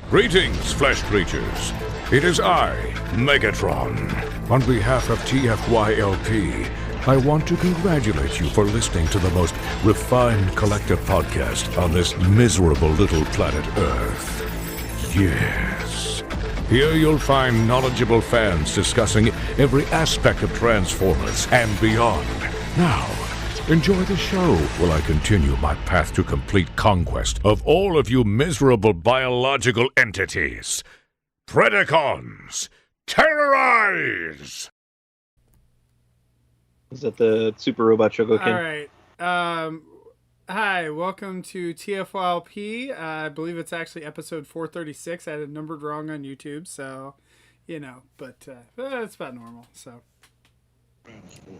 Greetings, flesh creatures. It is I, Megatron. On behalf of TFYLP, I want to congratulate you for listening to the most refined collective podcast on this miserable little planet Earth. Yes. Here you'll find knowledgeable fans discussing every aspect of Transformers and beyond. Now, enjoy the show while I continue my path to complete conquest of all of you miserable biological entities. Predacons, terrorize! Is that the Super Robot Choco King? All right. Hi, welcome to TFYLP. I believe it's actually episode 436. I had it numbered wrong on YouTube, so, but it's about normal, so.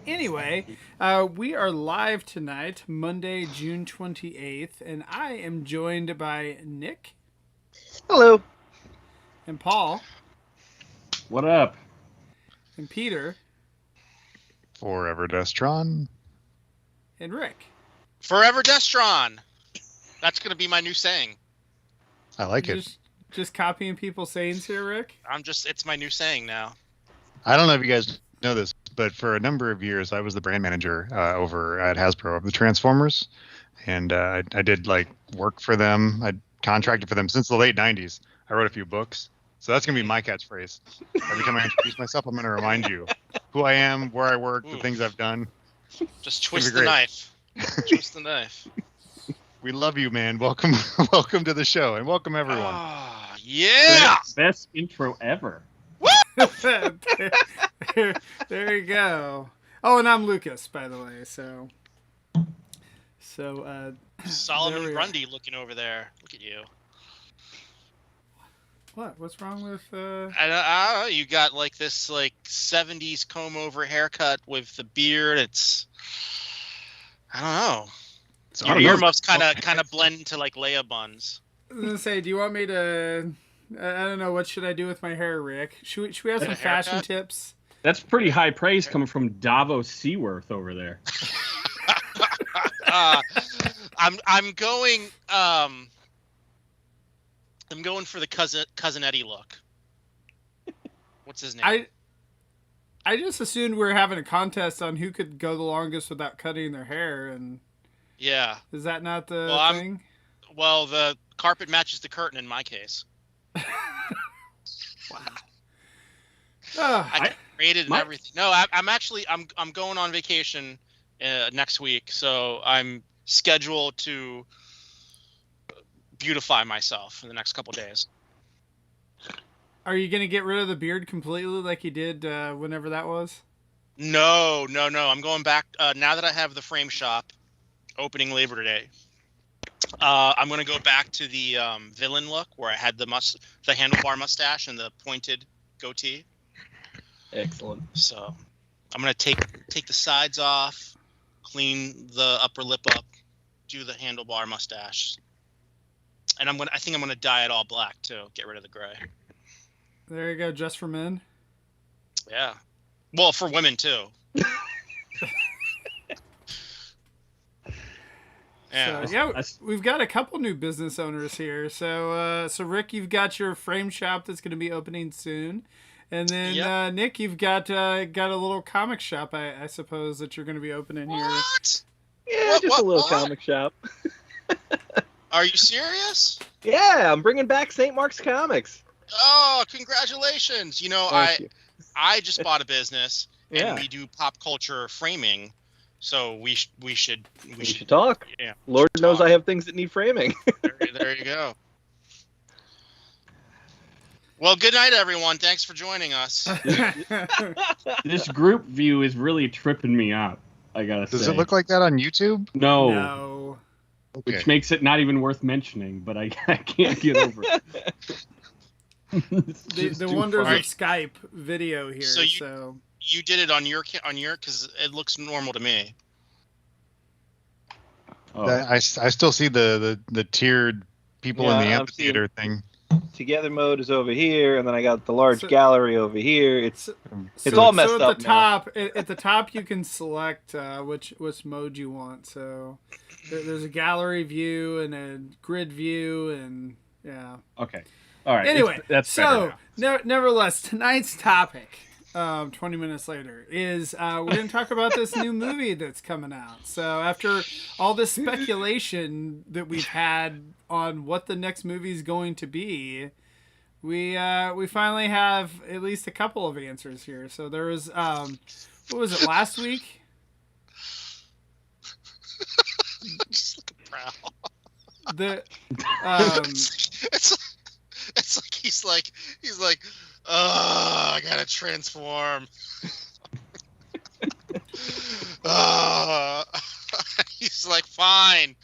Anyway, we are live tonight, Monday, June 28th, and I am joined by Nick. Hello. And Paul. What up? And Peter. Forever Destron. And Rick. Forever Destron. That's going to be my new saying. I like it. Just copying people's sayings here, Rick? It's my new saying now. I don't know if you guys know this, but for a number of years, I was the brand manager over at Hasbro of the Transformers. And I did work for them. I contracted for them since the late 90s. I wrote a few books. So that's going to be my catchphrase. Every time I introduce myself, I'm going to remind you who I am, where I work, the things I've done. Just twist the knife. Twist the knife. We love you, man. Welcome to the show, and welcome everyone. Oh, yeah! Best intro ever. there you go. Oh, and I'm Lucas, by the way. So Solomon Grundy looking over there. Look at you. What? What's wrong with? I you got this 70s comb over haircut with the beard. It's I don't know. Your earmuffs kind of blend into Leia buns. I was gonna say, do you want me to? I don't know. What should I do with my hair, Rick? Should we have some fashion tips? That's pretty high praise coming from Davos Seaworth over there. I'm going for the cousin Eddie look. What's his name? I just assumed we were having a contest on who could go the longest without cutting their hair, and yeah, is that not the thing? Well, the carpet matches the curtain in my case. Wow. I created and everything. No, I'm going on vacation next week, so I'm scheduled to beautify myself in the next couple days. Are you going to get rid of the beard completely like you did whenever that was? No. I'm going back now that I have the frame shop opening Labor Day. I'm going to go back to the villain look where I had the handlebar mustache and the pointed goatee. Excellent. So I'm going to take the sides off, clean the upper lip up, do the handlebar mustache. And I think I'm gonna dye it all black too. Get rid of the gray. There you go, just for men. Yeah. Well, for women too. Yeah. So, we've got a couple new business owners here. So Rick, you've got your frame shop that's going to be opening soon, and then Nick, you've got a little comic shop, I suppose, that you're going to be opening here. What? Yeah, just a little comic shop. Are you serious? Yeah, I'm bringing back St. Mark's Comics. Oh, congratulations! Thank you. I just bought a business, and we do pop culture framing, so we should talk. Yeah, Lord knows I have things that need framing. there you go. Well, good night, everyone. Thanks for joining us. This group view is really tripping me out. I gotta say. Does it look like that on YouTube? No. Okay. Which makes it not even worth mentioning, but I can't get over it. the wonders of Skype video here. So you did it on your because it looks normal to me. Oh. I still see the tiered people in the amphitheater thing. Together mode is over here, and then I got the large gallery over here. It's all messed up. At the top, you can select which mode you want. So there's a gallery view and a grid view, and yeah. Okay. All right. Anyway, That's so nevertheless, tonight's topic, 20 minutes later, is we're going to talk about this new movie that's coming out. So after all this speculation that we've had on what the next movie is going to be, we finally have at least a couple of answers here. So there was what was it, last week? Just look at Prowl. The it's like he's like, oh, I gotta transform. He's like, fine,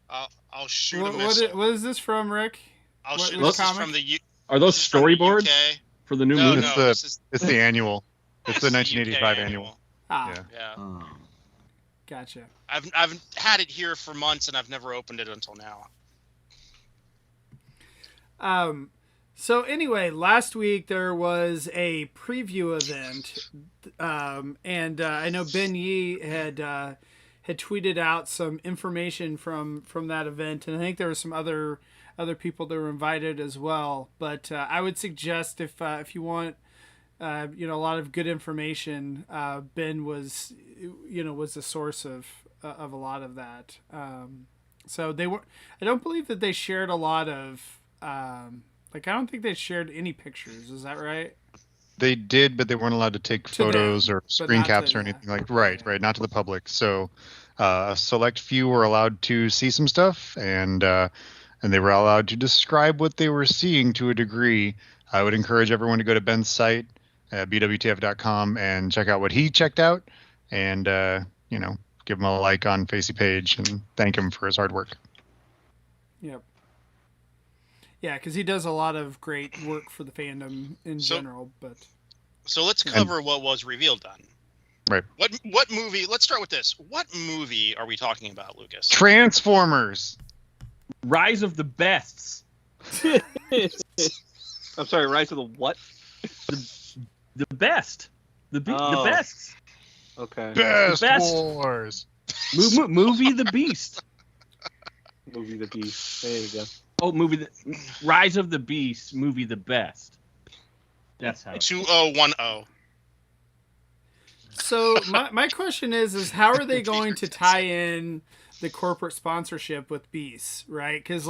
I'll shoot a missile. What is this from, Rick? I'll shoot what this is comic? from the Are those storyboards UK. for the new No, movie? no. It's the annual. It's the UK 1985 annual. Ah, Yeah. Yeah, Oh. gotcha. I've had it here for months and I've never opened it until now. So anyway, last week there was a preview event, and I know Ben Yee had tweeted out some information from that event, and I think there were some other people that were invited as well. But I would suggest if you want, a lot of good information, Ben was the source of a lot of that. So they were. I don't believe that they shared a lot of. I don't think they shared any pictures. Is that right? They did, but they weren't allowed to take photos or screen not caps to- or anything like. Right, not to the public. So a select few were allowed to see some stuff, and they were allowed to describe what they were seeing to a degree. I would encourage everyone to go to Ben's site, bwtf.com, and check out what he checked out, and give him a like on Facey Page and thank him for his hard work. Yep. Yeah, because he does a lot of great work for the fandom in general. But So let's cover what was revealed then. Right. What movie? Let's start with this. What movie are we talking about, Lucas? Transformers. Rise of the Bests. I'm sorry, Rise of the what? The best. The bests. Okay. Best Best. Wars. Movie The Beast. Movie The Beast. There you go. Oh, Rise of the Beast. Movie The Best. That's how. 2010. so my question is how are they going to tie in the corporate sponsorship with Beast, right? Because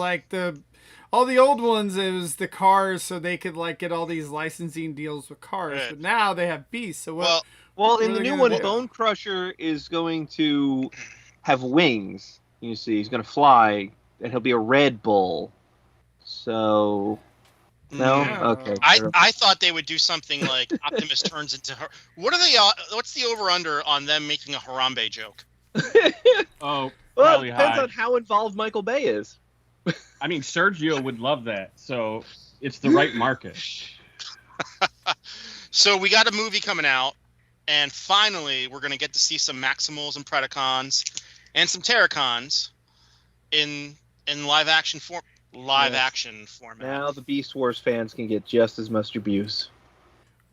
all the old ones, it was the cars, so they could get all these licensing deals with cars. Right. But now they have Beast. So what? Well, what in are the they new gonna one, do? Bone Crusher is going to have wings. You see, he's going to fly, and he'll be a Red Bull. So, no, Yeah. okay. I thought they would do something like Optimus turns into her. What's the over under on them making a Harambe joke? Oh, Well, it probably depends high. on how involved Michael Bay is. I mean, Sergio would love that. So it's the right market. So we got a movie coming out, and finally we're gonna get to see some Maximals and Predacons and some Terracons in live action format. Now the Beast Wars fans can get just as much abuse.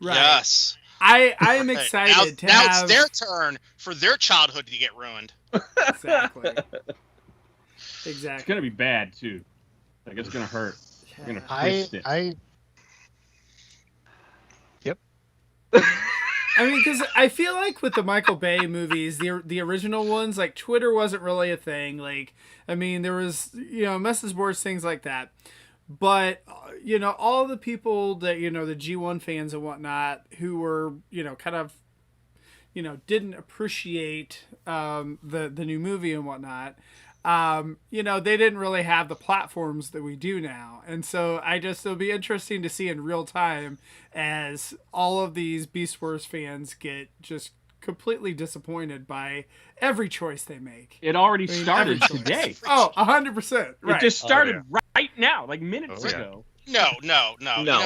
Right. Yes. I am Right. excited to now have. it's their turn for their childhood to get ruined. Exactly. It's Exactly. gonna be bad too. It's gonna hurt. You're gonna I twist it. I mean, because I feel like with the Michael Bay movies, the original ones, Twitter wasn't really a thing. I mean, there was, message boards, things like that. But, all the people that, the G1 fans and whatnot who were, kind of, didn't appreciate the new movie and whatnot, they didn't really have the platforms that we do now. And so it'll be interesting to see in real time as all of these Beast Wars fans get just completely disappointed by every choice they make. It already I mean, started every choice. today. Oh, 100%. Right. It just started right now, minutes Oh, yeah. ago. No. You know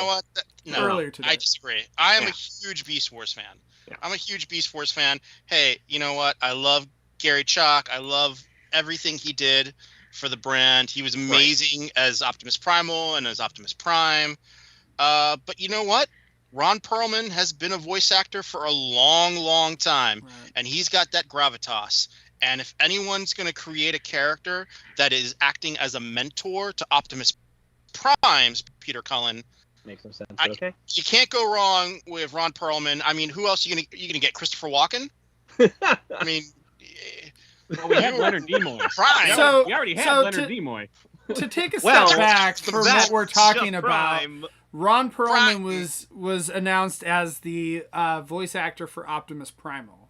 what? No. Earlier today. I disagree. I am Yeah. a huge Beast Wars fan. Yeah. I'm a huge Beast Wars fan. Hey, you know what? I love Gary Chalk. I love everything he did for the brand. He was amazing as Optimus Primal and as Optimus Prime. But you know what? Ron Perlman has been a voice actor for a long, long time, Right. and he's got that gravitas. And if anyone's going to create a character that is acting as a mentor to Optimus Prime's Peter Cullen. Makes no sense. Okay. You can't go wrong with Ron Perlman. I mean, who else are you gonna get? Christopher Walken? I mean, well, we had Leonard Nimoy. Prime. So we already had Leonard Nimoy. To take a step back from what we're talking about, Prime. Ron Perlman was announced as the voice actor for Optimus Primal.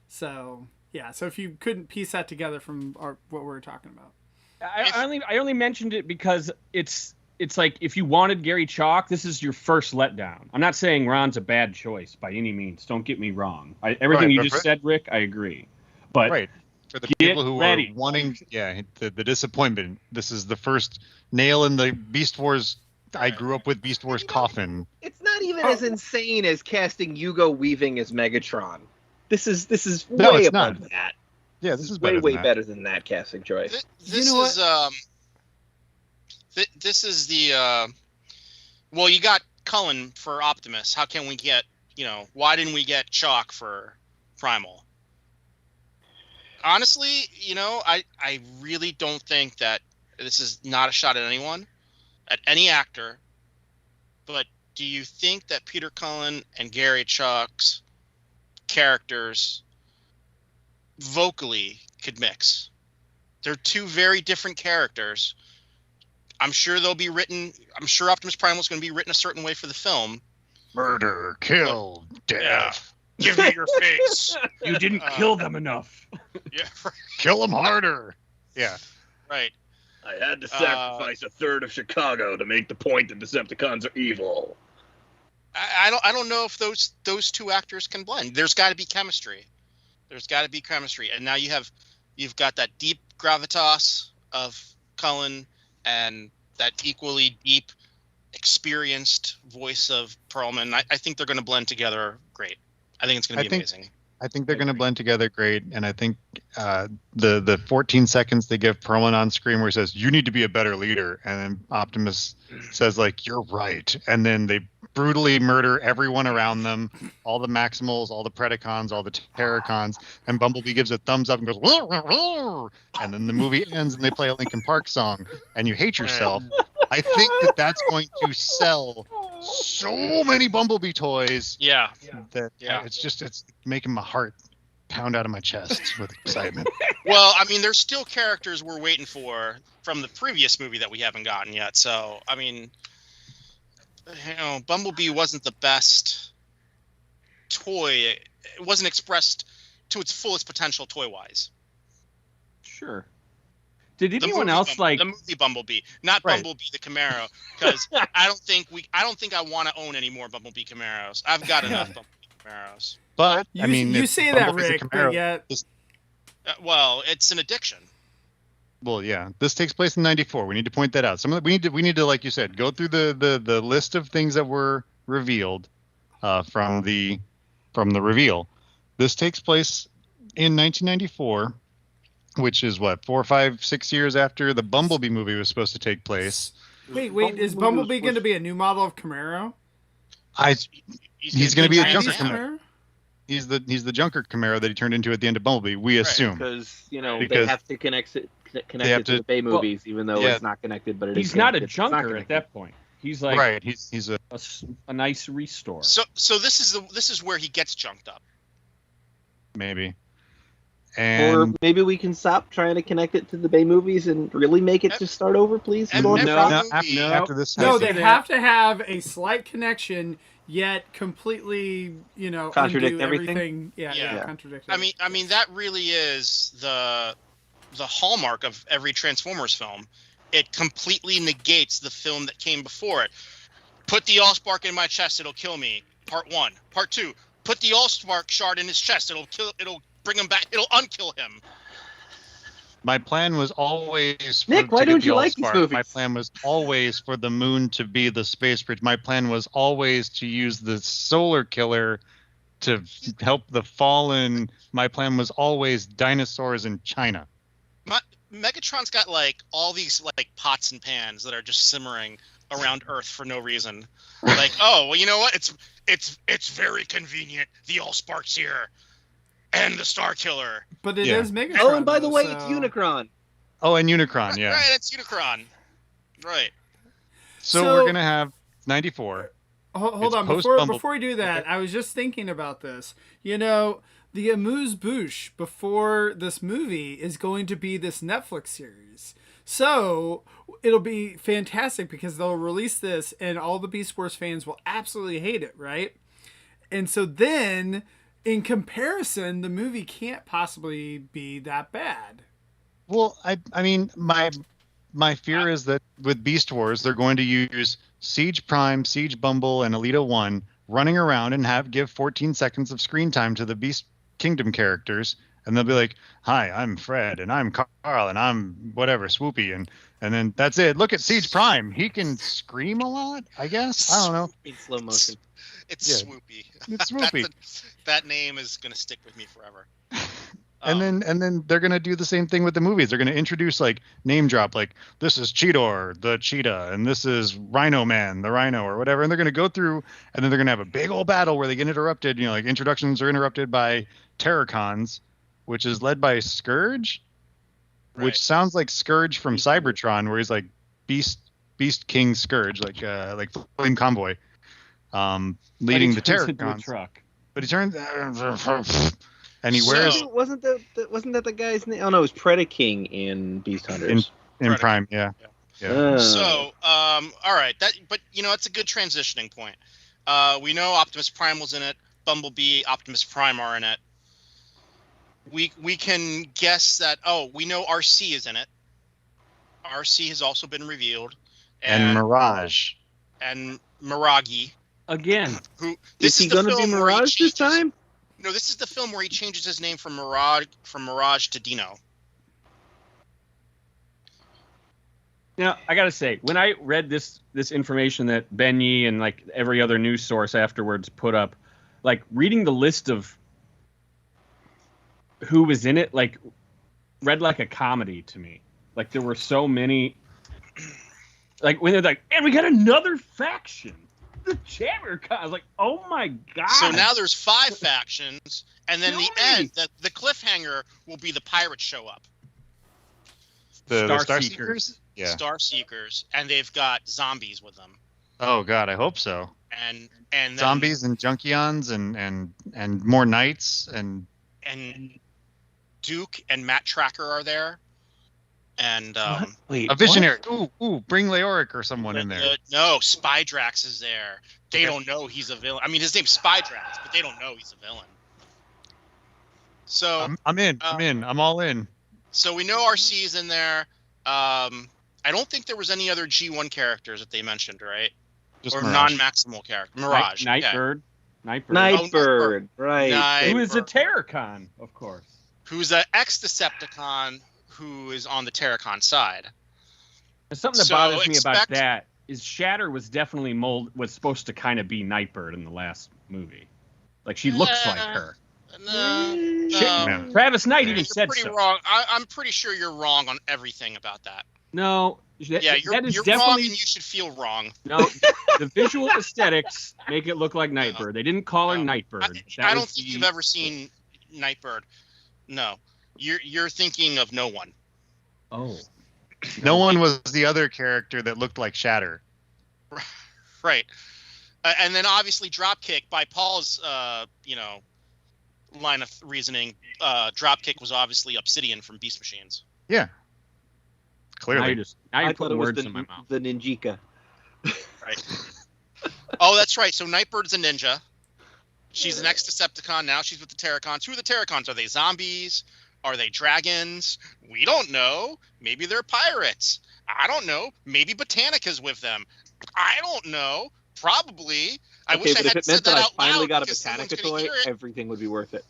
So yeah, so if you couldn't piece that together from what we were talking about, I only mentioned it because it's like if you wanted Gary Chalk, this is your first letdown. I'm not saying Ron's a bad choice by any means. Don't get me wrong. Everything you just said, Rick, I agree. But for the people who are wanting, the disappointment. This is the first nail in the Beast Wars. I grew up with Beast Wars coffin. It's not even as insane as casting Hugo Weaving as Megatron. This is way above that. Yeah, this is way better than that casting choice. This is the well, you got Cullen for Optimus. How can we get, why didn't we get Chalk for Primal? Honestly, I really don't think that this is not a shot at anyone, at any actor. But do you think that Peter Cullen and Gary Chalk's characters vocally could mix? They're two very different characters. I'm sure they'll be written. I'm sure Optimus Primal is going to be written a certain way for the film. Murder, kill, death. Give me your face. You didn't kill them enough. Yeah, kill them harder. Yeah, right. I had to sacrifice a third of Chicago to make the point that Decepticons are evil. I don't know if those two actors can blend. There's got to be chemistry. And now you've got that deep gravitas of Cullen and that equally deep, experienced voice of Perlman. I think they're going to blend together great. I think it's going to be amazing. I think they're going to blend together great, and I think the 14 seconds they give Perlman on screen where he says, "You need to be a better leader," and then Optimus says, like, "You're right," and then they brutally murder everyone around them, all the Maximals, all the Predacons, all the Terracons, and Bumblebee gives a thumbs up and goes, "Whoa, whoa, whoa," and then the movie ends and they play a Linkin Park song, and you hate yourself. I think that's going to sell so many Bumblebee toys. Yeah. It's making my heart pound out of my chest with excitement. Well, I mean, there's still characters we're waiting for from the previous movie that we haven't gotten yet. So, I mean, Bumblebee wasn't the best toy. It wasn't expressed to its fullest potential toy-wise. Sure. Did anyone else like the movie Bumblebee, not Bumblebee the Camaro? Because I don't think I want to own any more Bumblebee Camaros. I've got enough Bumblebee Camaros. But you say that, Rick, but yet well, it's an addiction. Well, yeah, this takes place in '94. We need to point that out. We need to, like you said, go through the list of things that were revealed from the reveal. This takes place in 1994. Which is 4, 5, 6 years after the Bumblebee movie was supposed to take place. Wait, is Bumblebee going to be a new model of Camaro? He's going to be a junker Camaro. He's the junker Camaro that he turned into at the end of Bumblebee. We assume because they have to connect it to the Bay movies, even though it's not connected. But he's not a junker at that point. He's like He's a nice restore. So this is where he gets junked up. Maybe. Or maybe we can stop trying to connect it to the Bay movies and really make it just start over, please. After this, they have to have a slight connection, yet completely, contradict undo everything. Yeah, contradict. I mean, that really is the hallmark of every Transformers film. It completely negates the film that came before it. Put the Allspark in my chest, it'll kill me. Part 1. Part 2. Put the Allspark shard in his chest, it'll bring him back. It'll unkill him. My plan was always Nick, why don't you like these movies? My plan was always for the moon to be the space bridge. My plan was always to use the solar killer to help the fallen. My plan was always dinosaurs in China. Megatron's got like all these like pots and pans that are just simmering around Earth for no reason. Like, oh, well, you know what? It's very convenient. The Allspark's here. And the Star Killer. But it is Megatron. Oh, and by the way, it's Unicron. Oh, and Unicron, yeah. Right, it's Unicron. Right. So we're gonna have 94. Hold on, before we do that, I was just thinking about this. You know, the amuse-bouche before this movie is going to be this Netflix series. So it'll be fantastic because they'll release this and all the Beast Wars fans will absolutely hate it, right? And so then, in comparison, the movie can't possibly be that bad. Well, I mean, my fear is that with Beast Wars, they're going to use Siege Prime, Siege Bumble, and Alita 1 running around and give 14 seconds of screen time to the Beast Kingdom characters, and they'll be like, "Hi, I'm Fred, and I'm Carl, and I'm whatever, Swoopy," and then that's it. Look at Siege Prime; he can scream a lot, I guess. I don't know. In slow motion. It's Swoopy. It's Swoopy. That name is gonna stick with me forever. And then they're gonna do the same thing with the movies. They're gonna introduce name drop this is Cheetor the cheetah and this is Rhino Man the rhino or whatever, and they're gonna go through and then they're gonna have a big old battle where they get interrupted. Introductions are interrupted by Terracons, which is led by Scourge, which sounds like Scourge from Cybertron, where he's like Beast King Scourge, like Flame Convoy, leading the Terracons. Truck. But he turns. And he wears. Wasn't that the guy's name? Oh no, it was Predaking in Beast Hunters. In Prime, yeah. So, all right, but it's a good transitioning point. We know Optimus Prime was in it. Bumblebee, Optimus Prime are in it. We can guess that. Oh, we know RC is in it. RC has also been revealed. And Mirage. And Miragi. Again. Is he going to be Mirage this time? No, this is the film where he changes his name from Mirage to Dino. Now, I gotta say, when I read this information that Ben Yee and every other news source afterwards put up, reading the list of who was in it, read like a comedy to me. There were so many. When they're like, and we got another faction. The Chamber. I was like, oh my god. So now there's 5 factions, and then the end, the cliffhanger will be the pirates show up. The Star Seekers? Yeah. Star Seekers, and they've got zombies with them. Oh god, I hope so. And then, zombies and Junkions and more knights and Duke and Matt Tracker are there. And wait, a visionary. Ooh, bring Leoric or someone in there. No, Spydrax is there. They don't know he's a villain. I mean, his name's Spydrax, but they don't know he's a villain. So I'm in. I'm all in. So we know RC's in there. I don't think there was any other G1 characters that they mentioned, right? Just or Mirage. non-maximal character. Mirage. Nightbird. Nightbird. Right. Who is a Terracon, of course. Who's an ex-Decepticon who is on the Terracon side. There's something that bothers me about that is Shatter was definitely was supposed to kind of be Nightbird in the last movie. She looks like her. No. Travis Knight even said pretty so. Wrong. I'm pretty sure you're wrong on everything about that. No. You're definitely wrong, and you should feel wrong. No, the visual aesthetics make it look like Nightbird. They didn't call her Nightbird. I don't think you've ever seen Nightbird. No. You're thinking of No One. Oh. No One was the other character that looked like Shatter. Right. And then obviously Dropkick, by Paul's line of reasoning, Dropkick was obviously Obsidian from Beast Machines. Yeah. Clearly. Now you're I thought putting it was words in my mouth. the Ninjika. Right. Oh, that's right. So Nightbird's a ninja. She's an ex-Decepticon. Now she's with the Terracons. Who are the Terracons? Are they zombies? Are they dragons? We don't know. Maybe they're pirates. I don't know. Maybe Botanica's with them. I don't know. Probably. I wish I but if had it said meant that that I out finally loud got a because someone's Botanica gonna toy, hear it. everything would be worth it.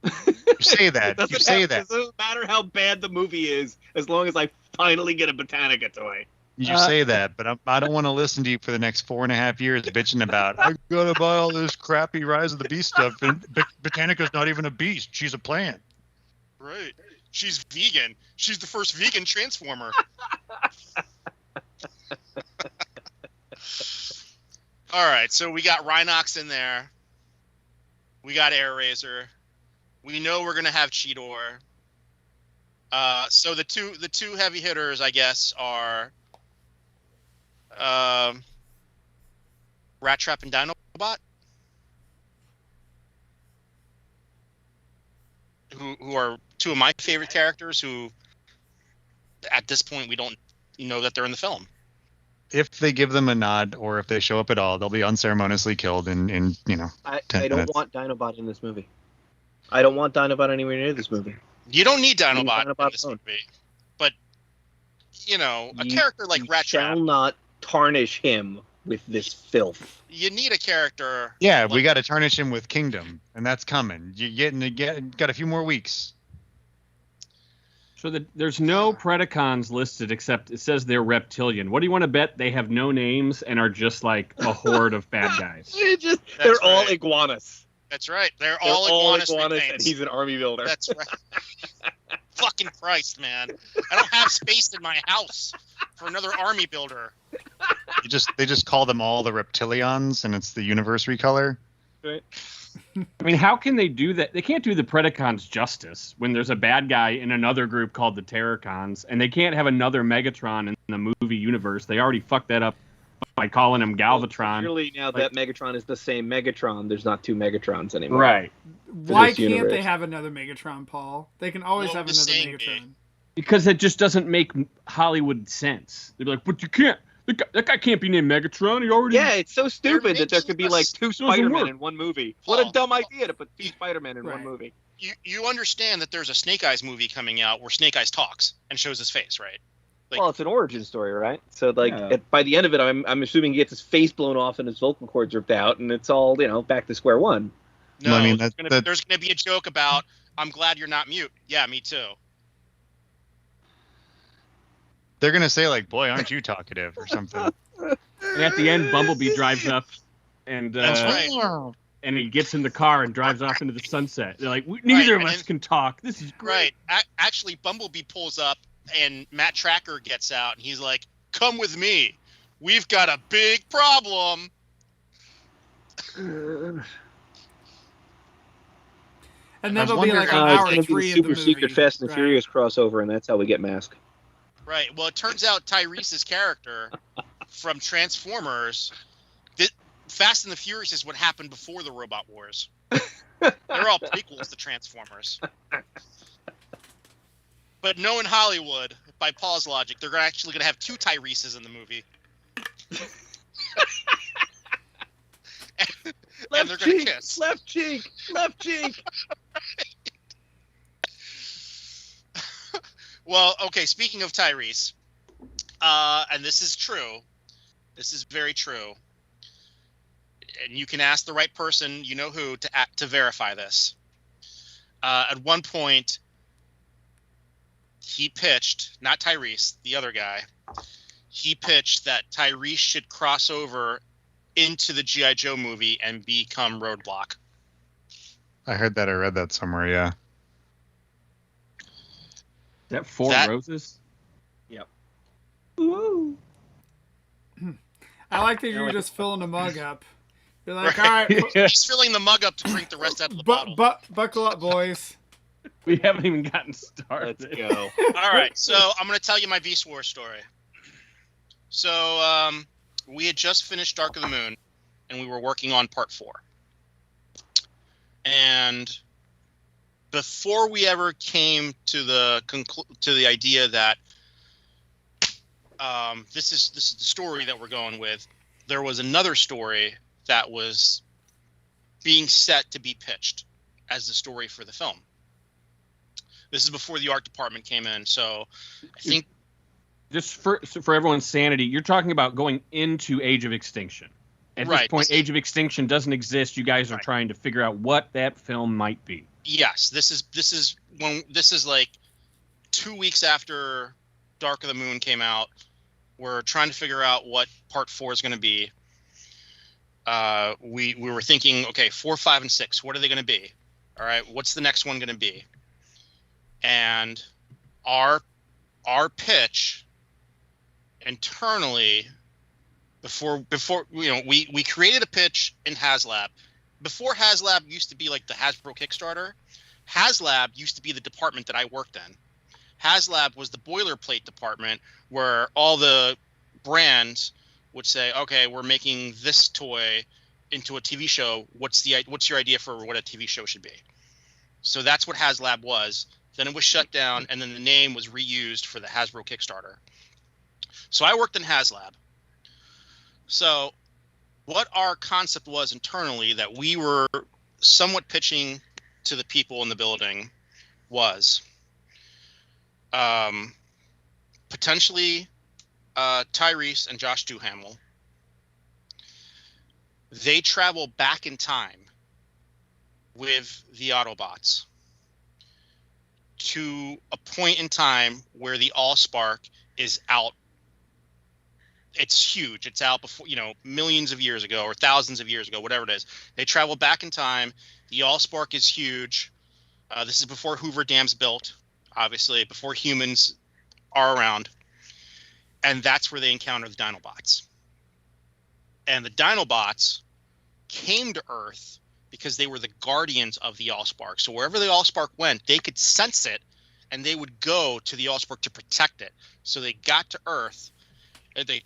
You say that. You say that. It doesn't matter how bad the movie is, as long as I finally get a Botanica toy. You say that, but I don't want to listen to you for the next 4.5 years bitching about, I gotta buy all this crappy Rise of the Beast stuff, and Botanica's not even a beast. She's a plant. Right. She's vegan. She's the first vegan Transformer. All right, so we got Rhinox in there. We got Air Razor. We know we're gonna have Cheetor. So the two heavy hitters, I guess, are Rat Trap and Dinobot, who are two of my favorite characters. Who, at this point, we don't know that they're in the film. If they give them a nod, or if they show up at all, they'll be unceremoniously killed in 10 I minutes. don't want Dinobot in this movie. I don't want Dinobot anywhere near this movie. You don't need Dinobot in Dinobot this alone. movie, but a character like Rat Trap. Shall not tarnish him with this filth. You need a character. Yeah, we got to tarnish him with Kingdom, and that's coming. Got a few more weeks. So there's no Predacons listed except it says they're reptilian. What do you want to bet they have no names and are just like a horde of bad guys? They're all iguanas. That's right. They're all iguanas and he's an army builder. That's right. Fucking Christ, man. I don't have space in my house for another army builder. They just call them all the Reptilions, and it's the universe recolor. Right. I mean, how can they do that? They can't do the Predacons justice when there's a bad guy in another group called the Terrorcons, and they can't have another Megatron in the movie universe. They already fucked that up by calling him Galvatron. Clearly, now that Megatron is the same Megatron, there's not two Megatrons anymore. Right. Why can't universe. they have another Megatron, Paul? They can always have another Megatron. Because it just doesn't make Hollywood sense. They'd be like, but you can't. That guy can't be named Megatron. He already. Yeah, it's so stupid that there could be like two Spider-Men in one movie. What a dumb idea to put two Spider-Men in one movie. You understand that there's a Snake Eyes movie coming out where Snake Eyes talks and shows his face, right? Well, it's an origin story, right? So, by the end of it, I'm assuming he gets his face blown off and his vocal cords ripped out, and it's all back to square one. No, I mean, there's going to be a joke about, I'm glad you're not mute. Yeah, me too. They're going to say, like, boy, aren't you talkative or something. And at the end, Bumblebee drives up and That's right. And he gets in the car and drives off into the sunset. They're like, neither of us can talk. This is great. Right. Actually, Bumblebee pulls up and Matt Tracker gets out and he's like, come with me. We've got a big problem. And that'll be like an hour 3 of the movie. Secret Fast and Furious crossover, and that's how we get Mask. Right. Well, it turns out Tyrese's character from Transformers, Fast and the Furious is what happened before the Robot Wars. They're all prequels to Transformers. But no, in Hollywood, by Paul's logic, they're actually going to have two Tyreses in the movie. and they're going to kiss. Left cheek. Well, okay, speaking of Tyrese, and this is true. This is very true. And you can ask the right person, you know who, to verify this. At one point, he pitched, not Tyrese, the other guy, he pitched that Tyrese should cross over into the G.I. Joe movie and become Roadblock. I heard that. I read that somewhere, yeah. Is that Four Roses? Yep. Ooh. I like that you're just filling the mug up. You're like, all right. He's filling the mug up to drink the rest out of the bottle. Buckle up, boys. We haven't even gotten started. Let's go. All right, so I'm going to tell you my V-Swore story. So we had just finished Dark of the Moon, and we were working on Part 4. And before we ever came to the idea that this is the story that we're going with, there was another story that was being set to be pitched as the story for the film. This is before the art department came in, so I think just for everyone's sanity, you're talking about going into Age of Extinction. At this point, Age of Extinction doesn't exist. You guys are trying to figure out what that film might be. Yes, this is like 2 weeks after Dark of the Moon came out. We're trying to figure out what Part 4 is going to be. We were thinking, okay, 4, 5, and 6. What are they going to be? All right, what's the next one going to be? And our pitch internally, before we created a pitch in HasLab. Before HasLab used to be like the Hasbro Kickstarter, HasLab used to be the department that I worked in. HasLab was the boilerplate department where all the brands would say, okay, we're making this toy into a TV show. What's your idea for what a TV show should be? So that's what HasLab was. Then it was shut down, and then the name was reused for the Hasbro Kickstarter. So I worked in HasLab. So what our concept was internally that we were somewhat pitching to the people in the building was potentially Tyrese and Josh Duhamel. They travel back in time with the Autobots to a point in time where the Allspark is out. It's huge. It's out before, millions of years ago or thousands of years ago, whatever it is. They travel back in time. The Allspark is huge. This is before Hoover Dam's built, obviously, before humans are around. And that's where they encounter the Dinobots. And the Dinobots came to Earth because they were the guardians of the Allspark. So wherever the Allspark went, they could sense it, and they would go to the Allspark to protect it. So they got to Earth, and they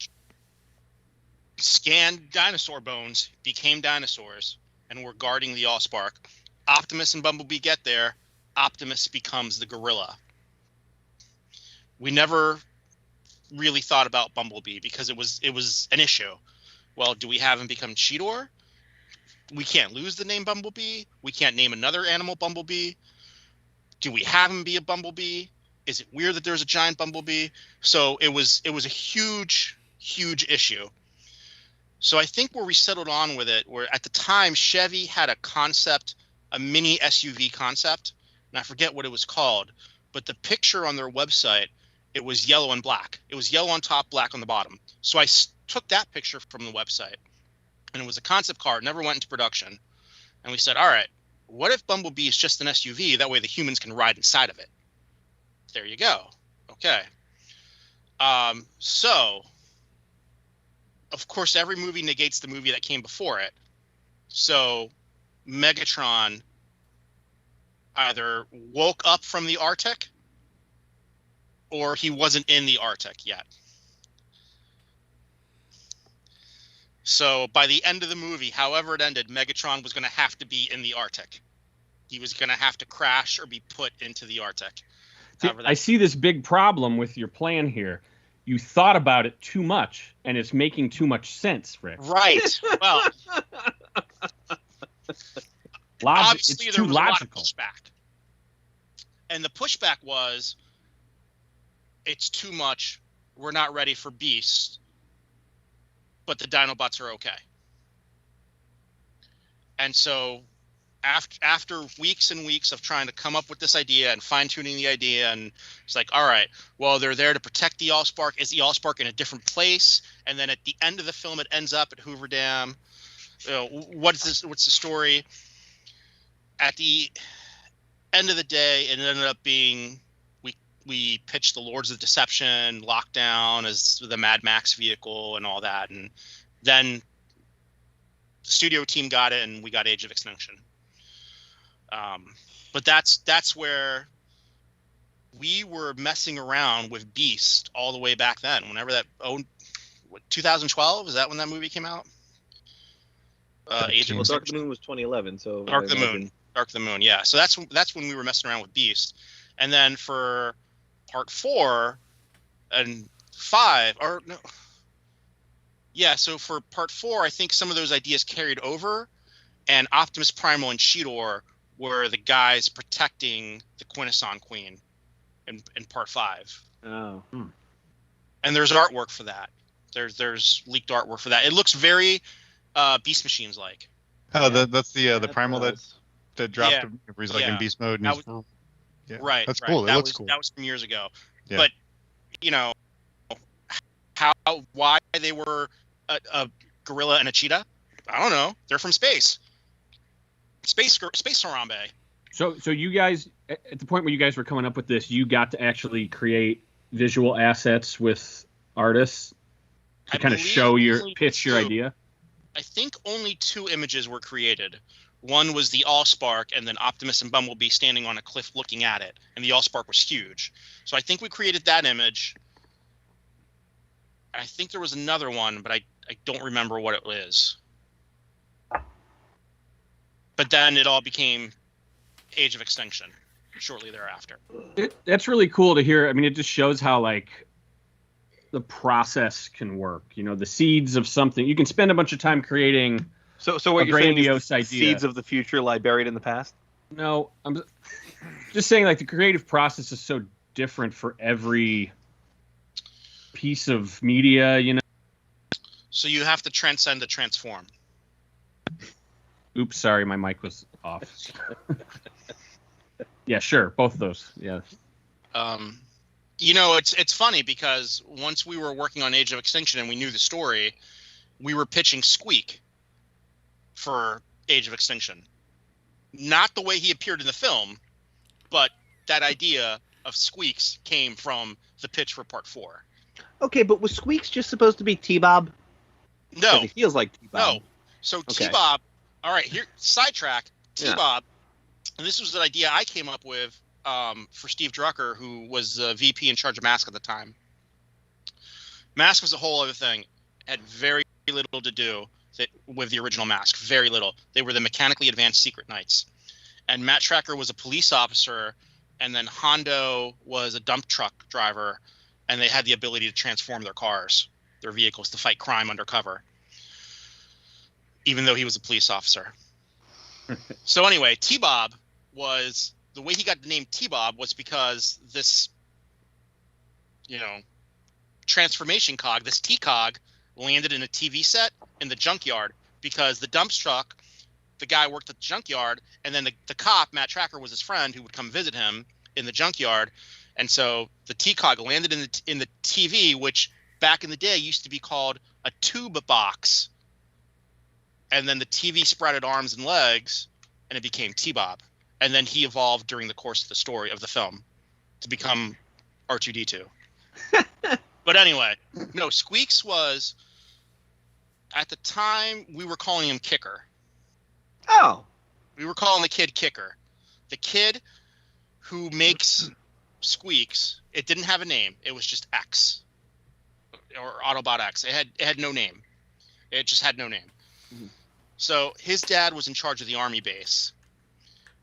scanned dinosaur bones, became dinosaurs, and were guarding the Allspark. Optimus and Bumblebee get there. Optimus becomes the gorilla. We never really thought about Bumblebee because it was an issue. Well, do we have him become Cheetor? We can't lose the name Bumblebee. We can't name another animal Bumblebee. Do we have him be a Bumblebee? Is it weird that there's a giant Bumblebee? So it was a huge issue. So I think where we settled on with it, where at the time Chevy had a concept, a mini SUV concept, and I forget what it was called, but the picture on their website, it was yellow and black. It was yellow on top, black on the bottom. So I took that picture from the website, and it was a concept car, never went into production. And we said, all right, what if Bumblebee is just an SUV? That way the humans can ride inside of it. There you go. Okay. So, of course, every movie negates the movie that came before it. So Megatron either woke up from the Arctic or he wasn't in the Arctic yet. So by the end of the movie, however it ended, Megatron was going to have to be in the Arctic. He was going to have to crash or be put into the Arctic. I see this big problem with your plan here. You thought about it too much, and it's making too much sense, Rick. Right. Well, obviously it's there too was logical. A lot of pushback. And the pushback was, it's too much. We're not ready for Beast. But the Dinobots are okay. And so after weeks and weeks of trying to come up with this idea and fine-tuning the idea, and it's like, all right, well, they're there to protect the Allspark. Is the Allspark in a different place? And then at the end of the film, it ends up at Hoover Dam. What's the story? At the end of the day, it ended up being we pitched the Lords of Deception, Lockdown as the Mad Max vehicle and all that. And then the studio team got it, and we got Age of Extinction. But that's where we were messing around with Beast all the way back then. Whenever 2012, is that when that movie came out? Age of Well, Dark of the Moon was 2011, so Dark of the Moon, yeah. So that's when we were messing around with Beast. And then for part 4 and 5, or no, yeah. So for part 4, I think some of those ideas carried over, and Optimus Primal and Cheetor were the guys protecting the Quintesson Queen in part 5. Oh. And there's artwork for that. There's leaked artwork for that. It looks very Beast Machines like. Oh, that's the Primal that dropped where he's like in beast mode. And right. That's right. cool. That looks cool. That was from years ago. Yeah. But why they were a gorilla and a cheetah? I don't know. They're from space. Space Harambe. So you guys, at the point where you guys were coming up with this, you got to actually create visual assets with artists to kind of show pitch your idea. I think only 2 images were created. One was the Allspark, and then Optimus and Bumblebee standing on a cliff looking at it, and the Allspark was huge. So I think we created that image. I think there was another one, but I don't remember what it was. But then it all became Age of Extinction shortly thereafter. That's really cool to hear. I mean, it just shows how like the process can work. You know, the seeds of something. You can spend a bunch of time creating. So what a you're saying is grandiose idea. Seeds of the future lie buried in the past? No, I'm just saying like the creative process is so different for every piece of media, you know. So you have to transcend to transform. Oops, sorry, my mic was off. Yeah, sure, both of those. Yeah. You know, it's funny because once we were working on Age of Extinction and we knew the story, we were pitching Squeak for Age of Extinction. Not the way he appeared in the film, but that idea of Squeaks came from the pitch for Part 4. Okay, but was Squeaks just supposed to be T-Bob? No. He feels like T-Bob. No. So Okay. T-Bob, all right, here, sidetrack, Yeah. T-Bob, and this was an idea I came up with for Steve Drucker, who was VP in charge of Mask at the time. Mask was a whole other thing. Had very little to do with the original Mask. Very little. They were the mechanically advanced Secret Knights. And Matt Tracker was a police officer, and then Hondo was a dump truck driver, and they had the ability to transform their cars, their vehicles, to fight crime undercover, even though he was a police officer. So anyway, T-Bob was, the way he got the name T-Bob was because this, you know, transformation cog, this T-cog, landed in a TV set in the junkyard because the dump truck, the guy worked at the junkyard, and then the cop, Matt Tracker, was his friend who would come visit him in the junkyard. And so the T-cog landed in the TV, which back in the day used to be called a tube box. And then the TV sprouted arms and legs, and it became T-Bob. And then he evolved during the course of the story of the film to become R2-D2. But anyway, no, Squeaks was, at the time, we were calling him Kicker. Oh. We were calling the kid Kicker. The kid who makes Squeaks, it didn't have a name. It was just X. Or Autobot X. It had no name. It just had no name. Mm-hmm. So his dad was in charge of the army base.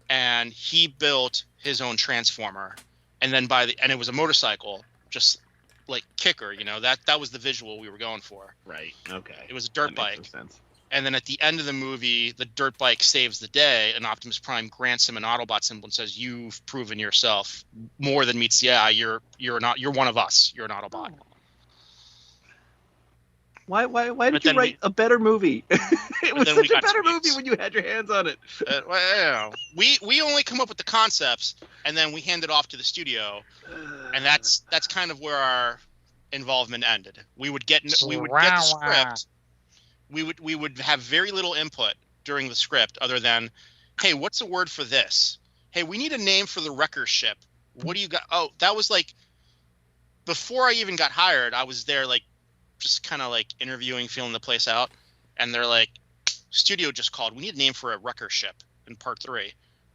And he built his own transformer. And then and it was a motorcycle, just like Kicker, you know, that was the visual we were going for. Right. Okay. It was a dirt bike. Makes sense. And then at the end of the movie, the dirt bike saves the day, and Optimus Prime grants him an Autobot symbol and says, "You've proven yourself more than meets the eye. You're one of us. You're an Autobot." Why did you write a better movie? It was such a better movie when you had your hands on it. Well, we only come up with the concepts, and then we hand it off to the studio, and that's kind of where our involvement ended. We would get the script. We would have very little input during the script other than, hey, what's the word for this? Hey, we need a name for the wrecker ship. What do you got? Oh, that was like before I even got hired. I was there like just kind of like interviewing, feeling the place out, and they're like, studio just called. We need a name for a wrecker ship in Part 3.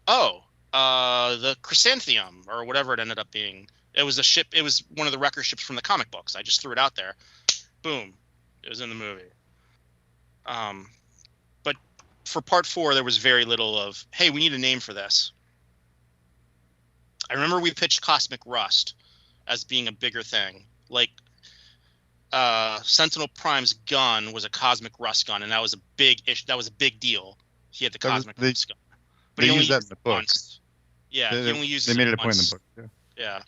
Oh, the Chrysanthemum or whatever it ended up being. It was a ship. It was one of the wrecker ships from the comic books. I just threw it out there. Boom. It was in the movie. But for Part 4, there was very little of, hey, we need a name for this. I remember we pitched Cosmic Rust as being a bigger thing. Like, Sentinel Prime's gun was a Cosmic Rust gun, and that was a big issue. That was a big deal. He had the Cosmic Rust gun. But they he only used that in the book. Once. Yeah, he only used it. They made it a point once. in the book. Yeah.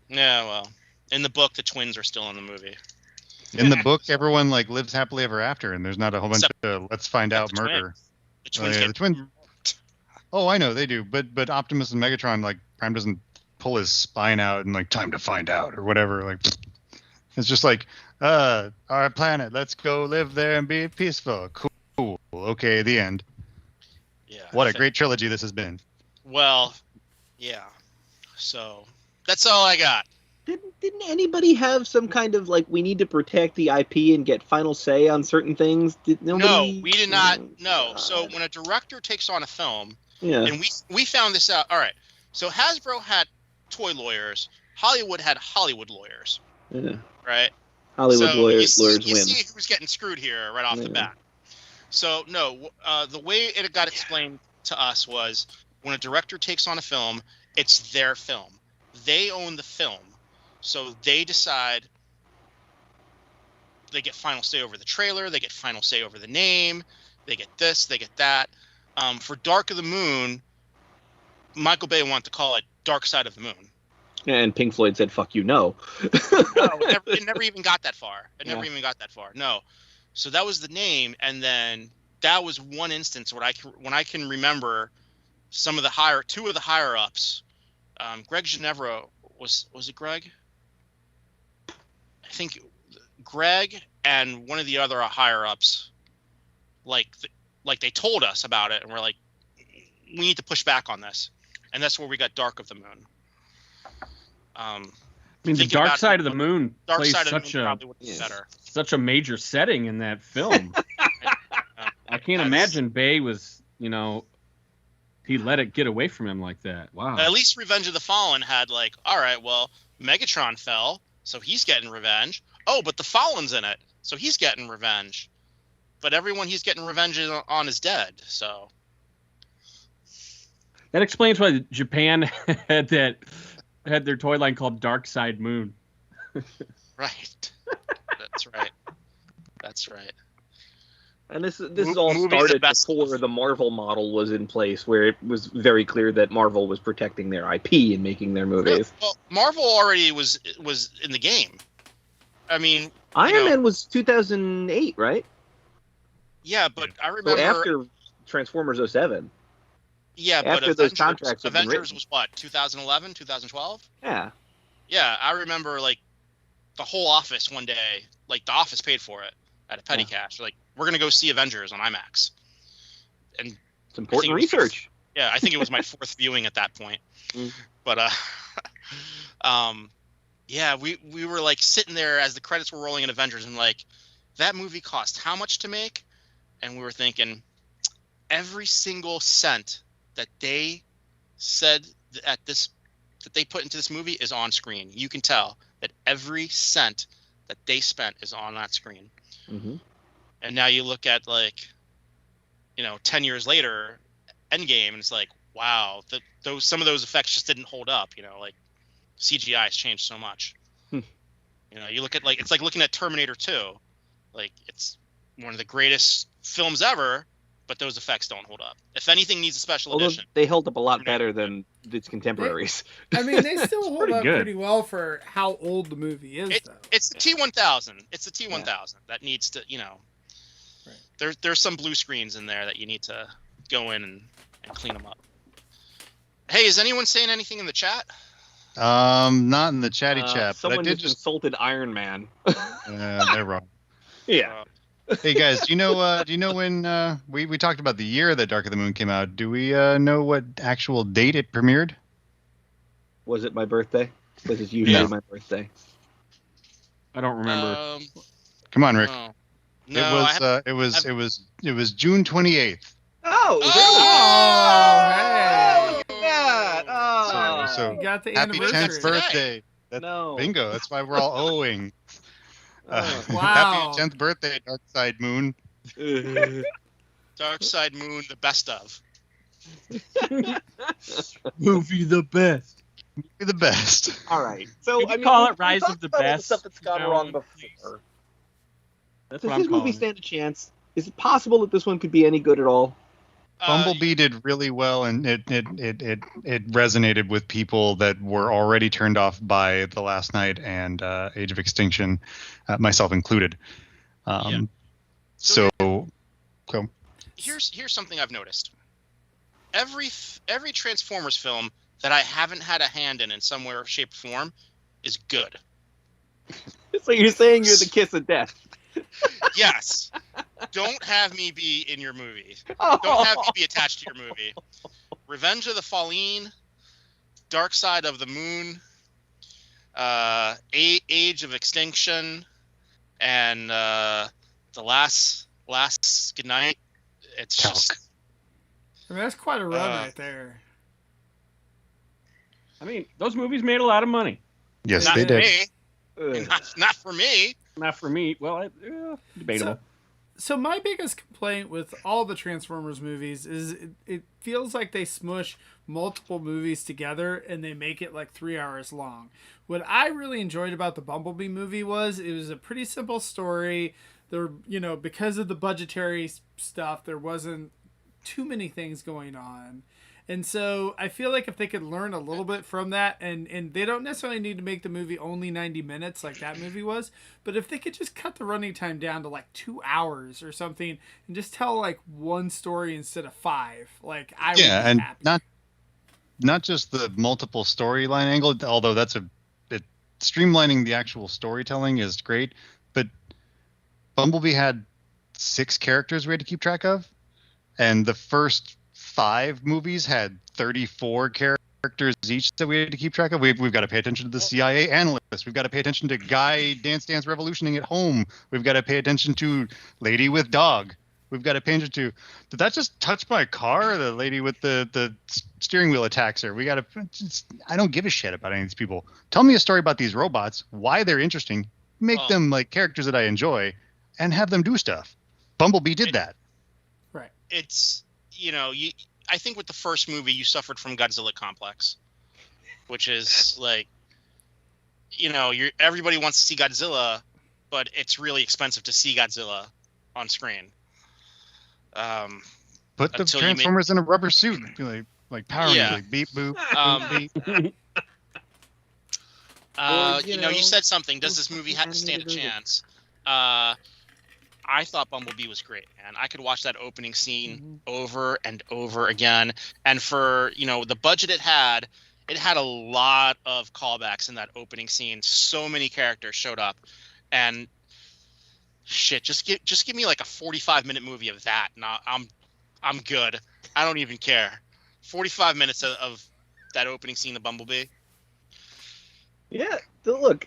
Yeah, well, in the book, the twins are still in the movie. In the book, everyone like lives happily ever after, and there's not a whole bunch of let's find out murder. The twins the twins. Oh, I know they do, but Optimus and Megatron, like Prime doesn't pull his spine out and like time to find out or whatever. Like it's just like our planet. Let's go live there and be peaceful. Cool. Okay, the end. Yeah. What a great trilogy this has been. Well, yeah. So that's all I got. Didn't anybody have some kind of like we need to protect the IP and get final say on certain things? No, we did not. No. So when a director takes on a film, and we found this out. All right. So Hasbro had toy lawyers. Hollywood had Hollywood lawyers. Yeah. Right. Hollywood lawyers you win. see who's getting screwed here right off the bat. So no, the way it got explained to us was when a director takes on a film, it's their film. They own the film, so they decide. They get final say over the trailer. They get final say over the name. They get this. They get that. For Dark of the Moon, Michael Bay wanted to call it Dark Side of the Moon. And Pink Floyd said, "Fuck you, no." No, it never even got that far. Never even got that far. No. So that was the name, and then that was one instance when I can remember two of the higher ups. Greg Ginevra was it Greg? I think Greg and one of the other higher ups, like they told us about it, and we're like, we need to push back on this, and that's where we got Dark of the Moon. I mean, the Dark Side of the Moon plays such a major setting in that film. I can't imagine Bay was, he let it get away from him like that. Wow. At least Revenge of the Fallen had like, all right, well, Megatron fell, so he's getting revenge. Oh, but the Fallen's in it, so he's getting revenge. But everyone he's getting revenge on is dead, so. That explains why Japan had their toy line called Dark Side Moon. Right. That's right. And this all started before the Marvel model was in place, where it was very clear that Marvel was protecting their IP and making their movies. Well, Marvel already was in the game. I mean, Iron Man was 2008, right? Yeah, but I remember so after Transformers 07. Yeah, but after those contracts Avengers was what, 2011, 2012? Yeah. Yeah, I remember like the whole office one day, like the office paid for it at a petty cash. Like, we're gonna go see Avengers on IMAX. And it's important research. I think it was my fourth viewing at that point. But yeah, we were like sitting there as the credits were rolling in Avengers, and like, that movie cost how much to make? And we were thinking, every single cent that they said that they put into this movie is on screen. You can tell that every cent that they spent is on that screen. Mm-hmm. And now you look at 10 years later, Endgame, and it's like, wow, some of those effects just didn't hold up. Like CGI has changed so much. You look at it's like looking at Terminator 2. Like, it's one of the greatest films ever, but those effects don't hold up. If anything needs a special edition. They held up a lot better than its contemporaries. They still hold up pretty well for how old the movie is, though. It's the T1000. It's the T1000 that needs to, right. There's some blue screens in there that you need to go in and clean them up. Hey, is anyone saying anything in the chat? Not in the chatty chat. Someone just insulted Iron Man. They're wrong. Yeah. Hey guys, do you know when we talked about the year that Dark of the Moon came out? Do we know what actual date it premiered? Was it my birthday? This is usually my birthday. I don't remember. Come on, Rick. No, it was June 28th. Oh, hey! Look at that! Oh, so you got the happy anniversary. 10th birthday. Bingo. That's why we're all owing. Wow. Happy 10th birthday, Dark Side Moon. Dark Side Moon, the best of. Movie the best. Movie the best. All right. So I call it Rise of the Best. Stuff that's gone wrong before. That's Does what this I'm movie calling stand a chance? Is it possible that this one could be any good at all? Bumblebee did really well, and it resonated with people that were already turned off by The Last Night and Age of Extinction, myself included. So, go. Here's something I've noticed. Every Transformers film that I haven't had a hand in some way or shape or form is good. So you're saying you're the kiss of death? Yes. Don't have me be in your movie. Don't have me be attached to your movie. Revenge of the Fallen, Dark Side of the Moon, Age of Extinction, and the last Goodnight. It's just. That's quite a run right there. I mean, those movies made a lot of money. Yes, not they did. Me. Not for me. Not for me. Well, debatable. So my biggest complaint with all the Transformers movies is it feels like they smush multiple movies together and they make it like 3 hours long. What I really enjoyed about the Bumblebee movie was it was a pretty simple story. There, because of the budgetary stuff, there wasn't too many things going on. And so I feel like if they could learn a little bit from that, and they don't necessarily need to make the movie only 90 minutes like that movie was, but if they could just cut the running time down to like 2 hours or something and just tell like one story instead of 5, like I would be happy. Not just the multiple storyline angle, although streamlining the actual storytelling is great, but Bumblebee had 6 characters we had to keep track of, and the first 5 movies had 34 characters each that we had to keep track of. We've got to pay attention to the CIA analyst. We've got to pay attention to Guy Dance Revolutioning at home. We've got to pay attention to Lady with Dog. We've got to pay attention to, did that just touch my car? The lady with the steering wheel attacks her. I don't give a shit about any of these people. Tell me a story about these robots, why they're interesting, make them like characters that I enjoy, and have them do stuff. Bumblebee did that. Right. It's, I think with the first movie, you suffered from Godzilla complex, which is like, everybody wants to see Godzilla, but it's really expensive to see Godzilla on screen. Put the Transformers in a rubber suit, like Power Rangers, like beep boop. Beep. You said something. Does this movie have to stand a chance? I thought Bumblebee was great, and I could watch that opening scene over and over again. And for the budget it had a lot of callbacks in that opening scene. So many characters showed up, and shit, just give me like a 45-minute movie of that, and I'm good. I don't even care. 45 minutes of that opening scene of Bumblebee. Yeah, look.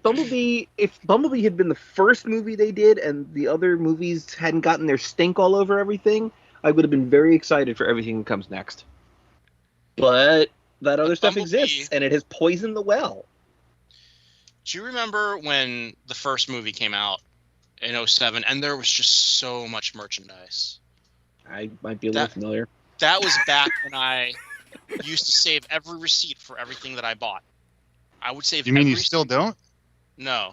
Bumblebee, if Bumblebee had been the first movie they did and the other movies hadn't gotten their stink all over everything, I would have been very excited for everything that comes next. But that other stuff exists, and it has poisoned the well. Do you remember when the first movie came out in 2007 and there was just so much merchandise? I might be a little familiar. That was back when I used to save every receipt for everything that I bought. I would save. You mean you still don't? No,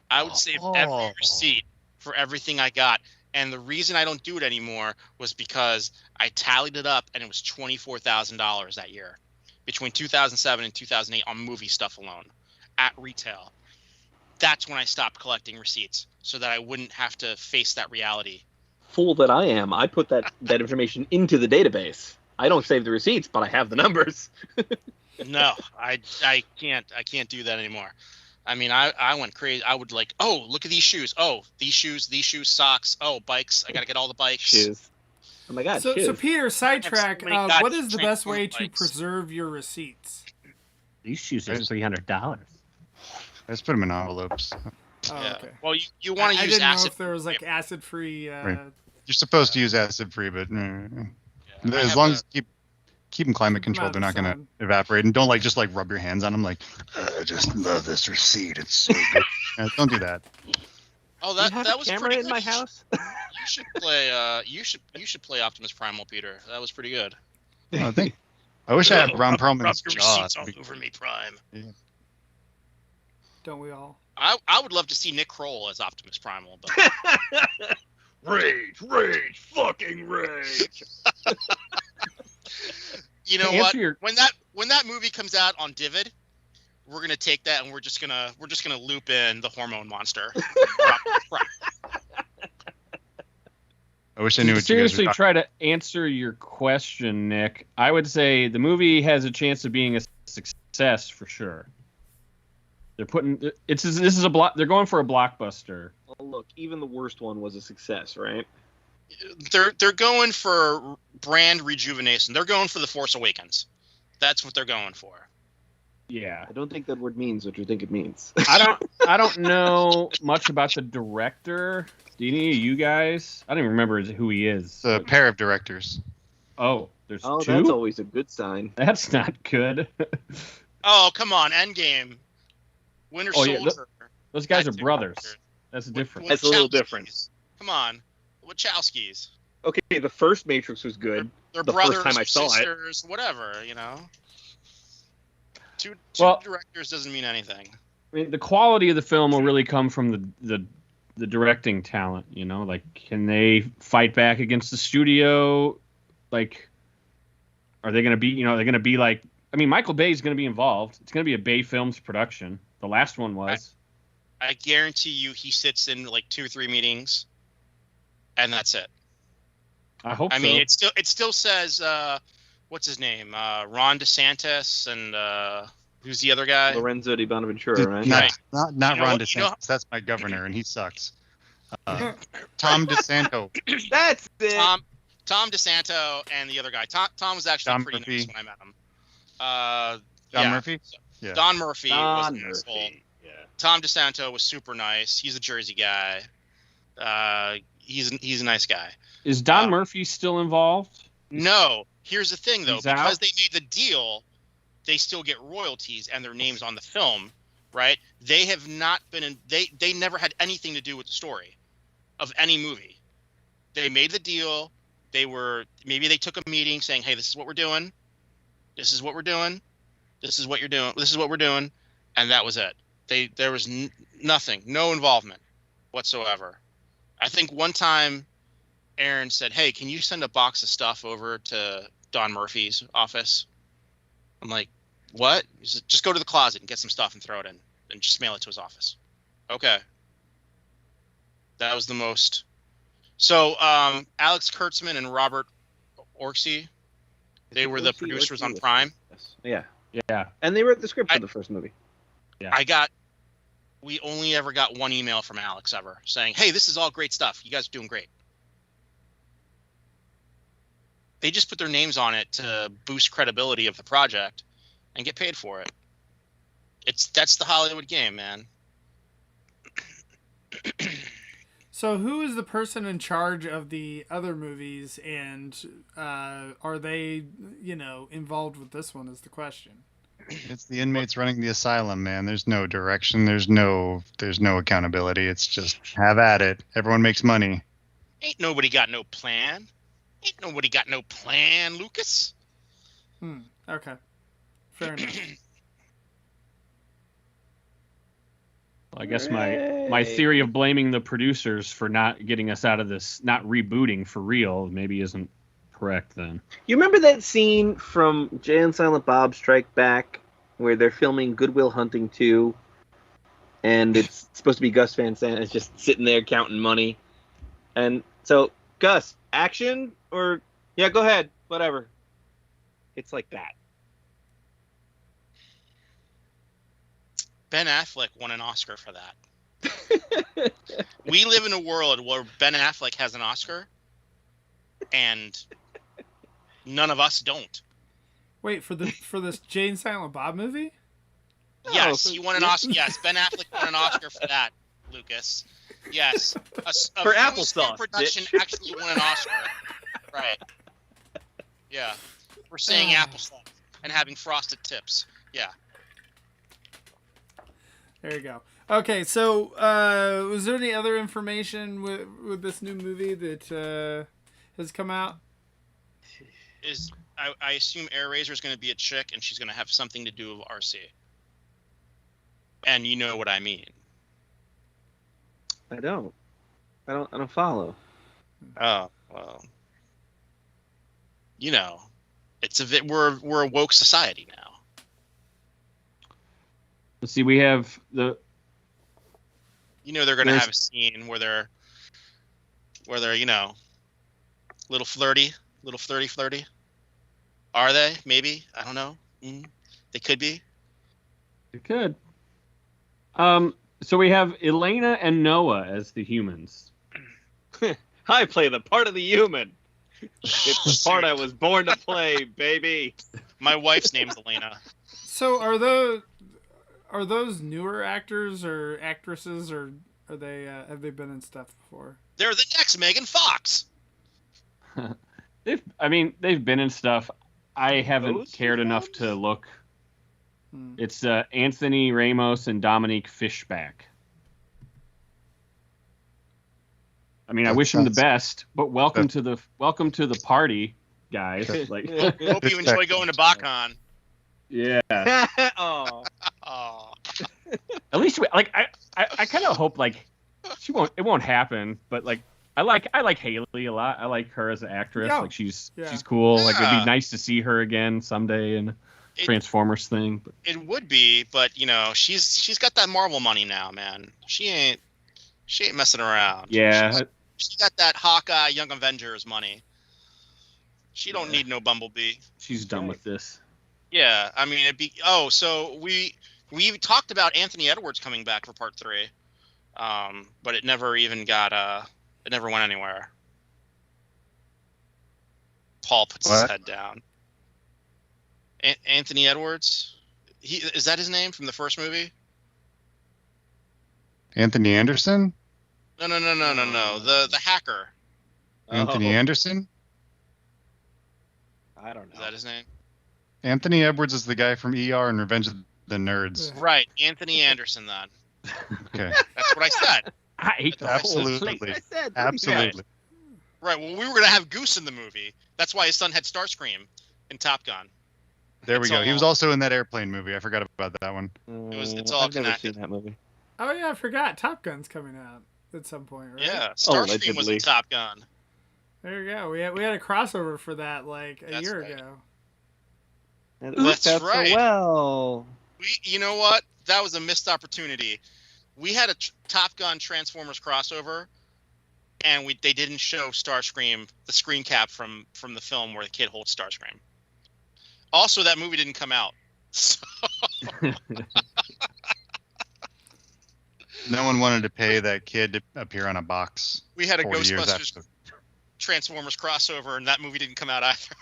I would save every receipt for everything I got, and the reason I don't do it anymore was because I tallied it up, and it was $24,000 that year, between 2007 and 2008 on movie stuff alone, at retail. That's when I stopped collecting receipts, so that I wouldn't have to face that reality. Fool that I am! I put that information into the database. I don't save the receipts, but I have the numbers. No, I can't do that anymore. I mean, I went crazy. I would like, oh, look at these shoes. Oh, these shoes, socks. Oh, bikes. I got to get all the bikes. Shoes. Oh my God. So Peter, sidetrack. What is the best way to preserve your receipts? These shoes are $300. I just put them in envelopes. Yeah. Okay. Well, you want to use acid. I didn't know if there was like acid-free. Right. You're supposed to use acid-free, but as long as you keep them climate controlled, they're not going to evaporate. And don't just rub your hands on them I just love this receipt. It's so good. Don't do that. Oh, that was camera pretty in good. my house. You should play. You should play Optimus Primal, Peter. That was pretty good. Oh, I wish I had Ron Perlman's jaw. All over me, Prime. Yeah. Don't we all? I would love to see Nick Kroll as Optimus Primal, but rage, fucking rage. You know what? When that movie comes out on Divid, we're gonna take that and we're just gonna loop in the hormone monster. I wish I knew what you guys seriously were try to answer your question, Nick. I would say the movie has a chance of being a success for sure. They're they're going for a blockbuster. Well, look, even the worst one was a success, right? They're going for brand rejuvenation. They're going for The Force Awakens. That's what they're going for. Yeah. I don't think that word means what you think it means. I don't know much about the director. Do any of you guys? I don't even remember who he is. It's a pair of directors. Oh, there's two? That's always a good sign. That's not good. Oh, come on, Endgame. Winter Soldier. Those guys are That's brothers. That's different. That's a little different. Come on, Wachowskis. Okay, the first Matrix was good. They're The brothers, first time I saw it. sisters, whatever. Two directors doesn't mean anything. I mean, the quality of the film will really come from the directing talent. Like, can they fight back against the studio? Like, are they going to be? They're going to be like. I mean, Michael Bay is going to be involved. It's going to be a Bay Films production. The last one was. I guarantee you, he sits in like 2 or 3 meetings, and that's it. I hope. I mean, it still says what's his name, Ron DeSantis, and who's the other guy? Lorenzo Di Bonaventura, right? Not Ron DeSantis. That's my governor, and he sucks. Tom DeSanto. That's it. Tom DeSanto and the other guy. Tom was actually Don pretty Murphy. nice when I met him. Don Murphy? Yeah. Don Murphy was an Murphy. asshole. Yeah. Tom DeSanto was super nice. He's a Jersey guy. He's a nice guy. Is Don Murphy still involved? No. Here's the thing, though. He's Because out? they made the deal, they still get royalties and their names on the film, right? They have not been in. They never had anything to do with the story of any movie. They made the deal. Maybe they took a meeting saying, "Hey, this is what we're doing. This is what we're doing. This is what you're doing. This is what we're doing," and that was it. There was nothing, no involvement whatsoever. I think one time Aaron said, "Hey, can you send a box of stuff over to Don Murphy's office?" I'm like, "What?" He said, "Just go to the closet and get some stuff and throw it in and just mail it to his office." Okay. That was the most. So Alex Kurtzman and Robert Orci, they were the producers on Prime. Yeah. Yeah. And they wrote the script for the first movie. Yeah. We only ever got one email from Alex ever saying, "Hey, this is all great stuff. You guys are doing great." They just put their names on it to boost credibility of the project and get paid for it. That's the Hollywood game, man. So who is the person in charge of the other movies, and are they, involved with this one is the question. It's the inmates running the asylum, man. There's no direction. There's no accountability. It's just have at it. Everyone makes money. Ain't nobody got no plan. Ain't nobody got no plan, Lucas. Okay. Fair enough. I guess my theory of blaming the producers for not getting us out of this, not rebooting for real, maybe isn't correct then. You remember that scene from Jay and Silent Bob Strike Back where they're filming Good Will Hunting 2 and it's supposed to be Gus Van Sant is just sitting there counting money. And so, Gus, action or yeah, go ahead, whatever. It's like that. Ben Affleck won an Oscar for that. We live in a world where Ben Affleck has an Oscar, and none of us don't. Wait, for this Jay and Silent Bob movie? Yes, he won an Oscar. Yes, Ben Affleck won an Oscar for that, Lucas. Yes, a For film applesauce, production bitch. actually won an Oscar. Right. Yeah, we're saying applesauce and having frosted tips. Yeah. There you go. Okay, so was there any other information with this new movie that has come out? I assume Air Razor is going to be a chick, and she's going to have something to do with RC. And you know what I mean. I don't follow. Oh well. We're a woke society now. Let's see, we have they're going to have a scene where they're little flirty. Are they? Maybe. I don't know. They could be. It could. So we have Elena and Noah as the humans. I play the part of the human. It's the part I was born to play, baby. My wife's name's Elena. So are those newer actors or actresses, or are they have they been in stuff before? They're the next Megan Fox. They've been in stuff. I haven't cared enough to look. It's Anthony Ramos and Dominique Fishback. I mean, I wish him the best, but welcome to the party, guys. Like, hope you enjoy going to BotCon. Yeah. Oh. At least, I kind of hope like it won't happen, but like I like Haley a lot. I like her as an actress. Yeah. Like she's cool. Yeah. Like it'd be nice to see her again someday in Transformers thing. But. It would be, but you know, she's got that Marvel money now, man. She ain't messing around. Yeah. She got that Hawkeye Young Avengers money. She don't need no Bumblebee. She's done with this. Yeah, I mean so we talked about Anthony Edwards coming back for part 3. But it never even got it never went anywhere. Paul puts his head down. Anthony Edwards? Is that his name from the first movie? Anthony Anderson? No. The hacker. Anthony Anderson? I don't know. Is that his name? Anthony Edwards is the guy from ER and Revenge of the Nerds. Right, Anthony Anderson then. Okay. That's what I said. I hate the Absolutely. I said, Absolutely. Right, well, we were going to have Goose in the movie. That's why his son had Starscream in Top Gun. There we go. He was also in that airplane movie. I forgot about that one. It's all I've never connected. seen that movie. Oh yeah, I forgot. Top Gun's coming out at some point, right? Yeah, Starscream was in Top Gun. There you go. We had a crossover for that like a year ago. And That's right. So well. You know what? That was a missed opportunity. We had a Top Gun Transformers crossover, and they didn't show Starscream, the screen cap from the film where the kid holds Starscream. Also, that movie didn't come out. So. No one wanted to pay that kid to appear on a box. We had a 40 years Ghostbusters after. Transformers crossover, and that movie didn't come out either.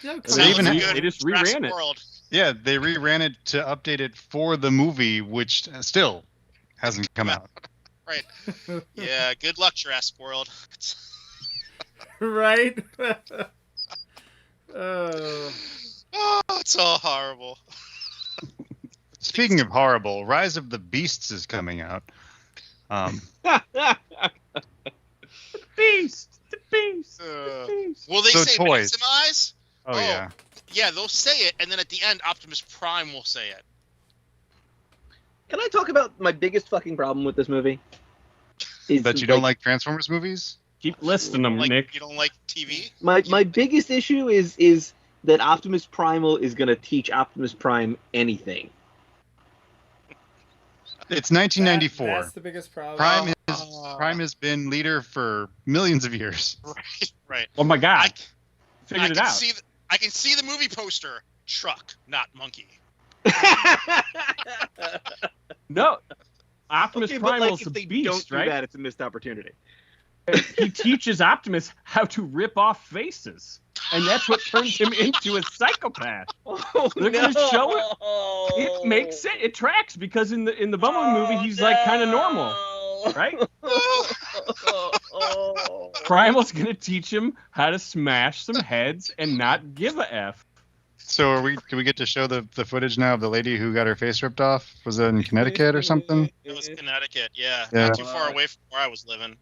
Yeah, they just reran it. World. Yeah, they reran it to update it for the movie, which still hasn't come out. Right. Yeah, good luck, Jurassic World. Right? Oh, it's all horrible. Speaking of horrible, Rise of the Beasts is coming out. The beast. Will they say toys. maximize? Oh, yeah. Yeah, they'll say it, and then at the end, Optimus Prime will say it. Can I talk about my biggest fucking problem with this movie? That you don't like Transformers movies? Keep listing them, Nick. You don't like TV? My biggest issue is that Optimus Primal is going to teach Optimus Prime anything. It's 1994. That's the biggest problem. Prime has been leader for millions of years. Right. Oh my God! Figured it out. I can see the movie poster. Truck, not monkey. No, Optimus Okay, Primal's if a they beast, don't do right? that, it's a missed opportunity. He teaches Optimus how to rip off faces, and that's what turns him into a psychopath. Oh, They're gonna show it. It makes sense. It tracks because in the Bumblebee movie, he's like kind of normal, right? Primal's gonna teach him how to smash some heads and not give a f. So can we get to show the footage now of the lady who got her face ripped off? Was that in Connecticut or something? It was Connecticut, yeah. Yeah. Not too far away from where I was living.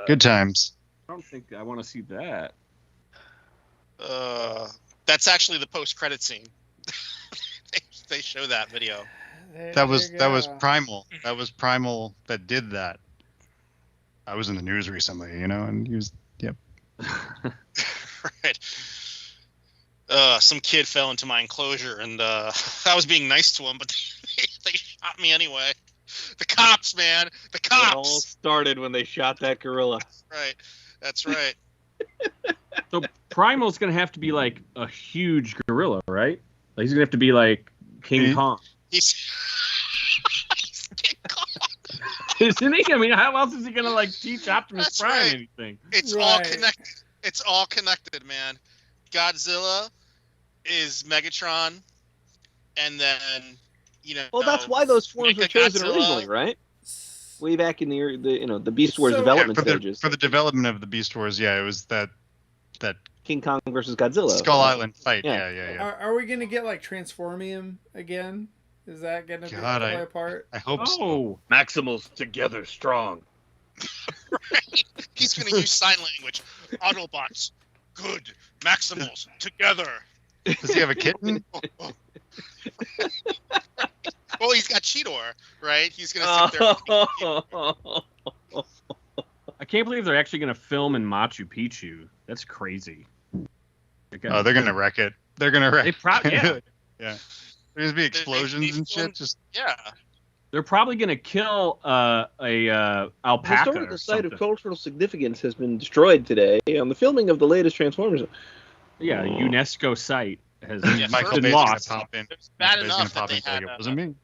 Good times. I don't think I want to see that. That's actually the post-credit scene. they show that video. That was Primal. That was Primal that did that. I was in the news recently, and he was, yep. Right. Some kid fell into my enclosure, and I was being nice to him, but they shot me anyway. The cops, man. The cops. It all started when they shot that gorilla. That's right. So Primal's gonna have to be like a huge gorilla, right? Like he's gonna have to be like King Kong. He's King Kong. Isn't he? I mean, how else is he gonna like teach Optimus Prime anything? It's all connected. It's all connected, man. Godzilla is Megatron, and then Well, that's why those forms were chosen originally, right? Way back in the Beast Wars development stages. For the development of the Beast Wars, it was that King Kong versus Godzilla. Skull Island fight. Yeah. Are we gonna get like Transformium again Is that going to God, play a part? I hope so. Oh, Maximals together strong. Right? He's going to use sign language. Autobots, good. Maximals, together. Does he have a kitten? Well, he's got Cheetor, right? He's going to sit there. I can't believe they're actually going to film in Machu Picchu. That's crazy. Oh, they're gonna wreck it. They're gonna wreck. Yeah. Yeah. There's gonna be explosions and shit. Just Yeah. They're probably going to kill a alpaca. The historical or site of something. cultural significance has been destroyed today on the filming of the latest Transformers. Yeah, a UNESCO site has Michael been Bay's lost. gonna pop in. It's bad Michael Bay's enough gonna that pop they in and had. go, it wasn't me.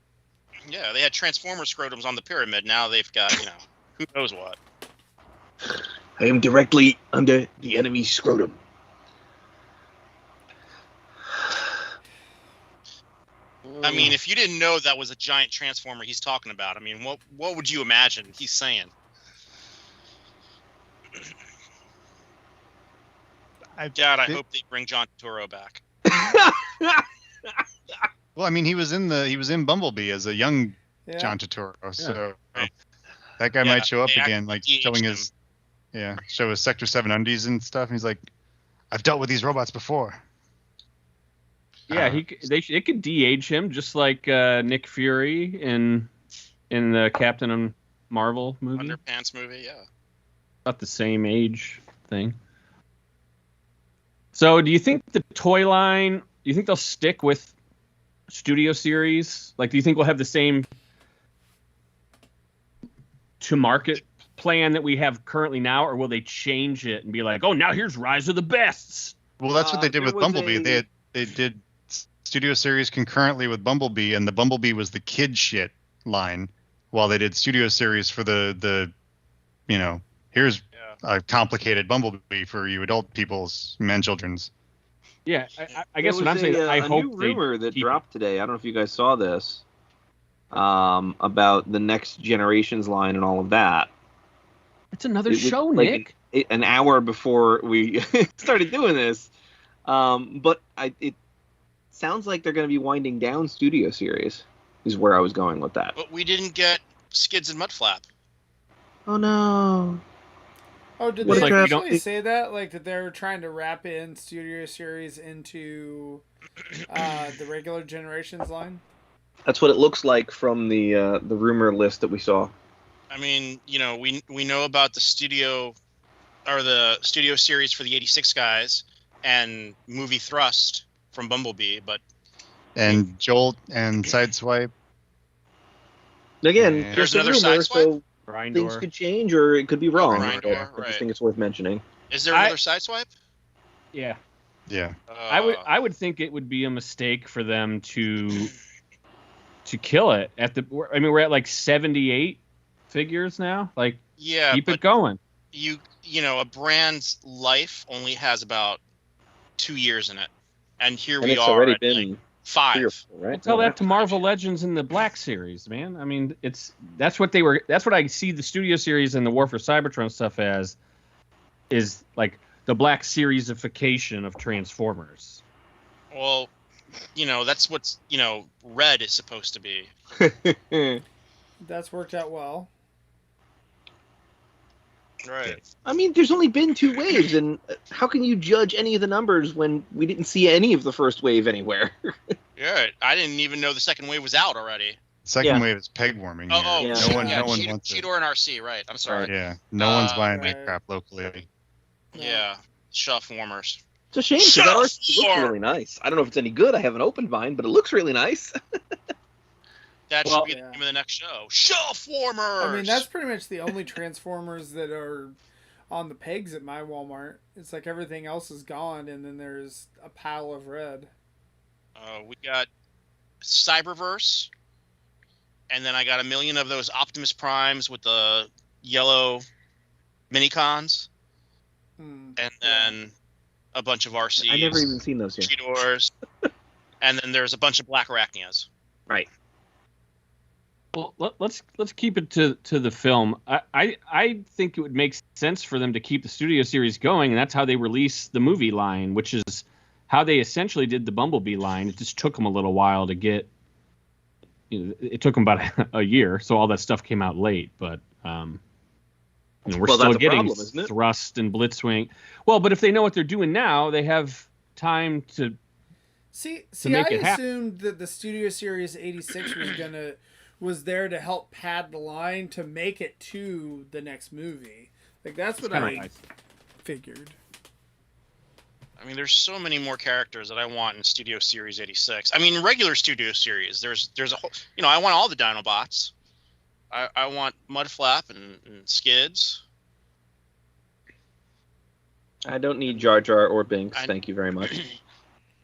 Yeah, they had Transformer scrotums on the pyramid. Now they've got, who knows what. I am directly under the enemy's scrotum. I mean, if you didn't know that was a giant Transformer he's talking about, I mean, what would you imagine he's saying? God, I hope they bring John Turturro back. Well, I mean, he was in Bumblebee as a young Yeah. John Turturro, so Right. that guy Yeah, might show up they again, like actually showing de-aged his Sector 7 undies and stuff. And he's like, I've dealt with these robots before. Yeah, they could de-age him just like Nick Fury in the Captain Marvel movie. Underpants movie, yeah. About the same age thing. So, do you think the toy line? Do you think they'll stick with studio series? Like, do you think we'll have the same to market plan that we have currently now, or will they change it and be like, oh, now here's Rise of the Bests? Well, that's what they did there with was Bumblebee. a- They did studio series concurrently with Bumblebee, and the Bumblebee was the kid shit line, while they did studio series for the here's a complicated Bumblebee for you adult people's children's. Yeah, I guess what I'm saying. I a hope new rumor that keep dropped today. I don't know if you guys saw this. About the next generations line and all of that. It's another It was show, like Nick. an hour before we started doing this. But it sounds like they're going to be winding down studio series. Is where I was going with that. But we didn't get Skids and Mudflap. Oh no! Oh, did What they if we actually don't- say that? Like that they were trying to wrap in studio series into the regular Generations line? That's what it looks like from the rumor list that we saw. I mean, we know about the studio series for the 86 guys and movie Thrust from Bumblebee, but And Jolt and Sideswipe. Again, Yeah. there's There's another another rumor, so Grindor. things could change or it could be wrong. Grindor, I just right. think it's worth mentioning. is there another Sideswipe? Yeah, Yeah. I would think it would be a mistake for them to kill it at the. I mean, we're at like 78 figures now. Like, keep but it going. a brand's life only has about 2 years in it, and here And we it's are already at been like 5. 3 or 4, right? Tell that to Marvel Legends in the Black Series, man. I mean, that's what I see the studio series and the War for Cybertron stuff as, is like the Black Seriesification of Transformers. Well, that's what's Red is supposed to be. That's worked out well. Right. I mean, there's only been 2 waves, and how can you judge any of the numbers when we didn't see any of the first wave anywhere? Yeah, I didn't even know the second wave was out already. Second Yeah. wave is peg warming. Oh, here. yeah. No one Cheetor, wants it. Cheetor and RC, right? I'm sorry. Yeah, no one's buying right. that crap locally. Yeah, shuff warmers. It's a shame because that RC looks really nice. I don't know if it's any good. I haven't opened mine, but it looks really nice. That Well, should be the name of the next show. Shelf warmers. I mean, that's pretty much the only Transformers that are on the pegs at my Walmart. It's like everything else is gone, and then there's a pile of red. We got Cyberverse, and then I got a million of those Optimus Primes with the yellow minicons, and then a bunch of RCs. I never even seen those here. Cheetors, and then there's a bunch of Black Arachnias. Right. Well, let's keep it to the film. I think it would make sense for them to keep the studio series going, and that's how they release the movie line, which is how they essentially did the Bumblebee line. It just took them a little while to get it took them about a year, so all that stuff came out late. But we're still getting problem, Thrust and Blitzwing. Well, but if they know what they're doing now, they have time to make it happen. I assumed that the Studio Series 86 was there to help pad the line to make it to the next movie. Like that's what I figured. I mean, there's so many more characters that I want in Studio Series 86. I mean, regular Studio Series, there's a whole, I want all the Dinobots. I want Mudflap and Skids. I don't need Jar Jar or Binks. Thank you very much.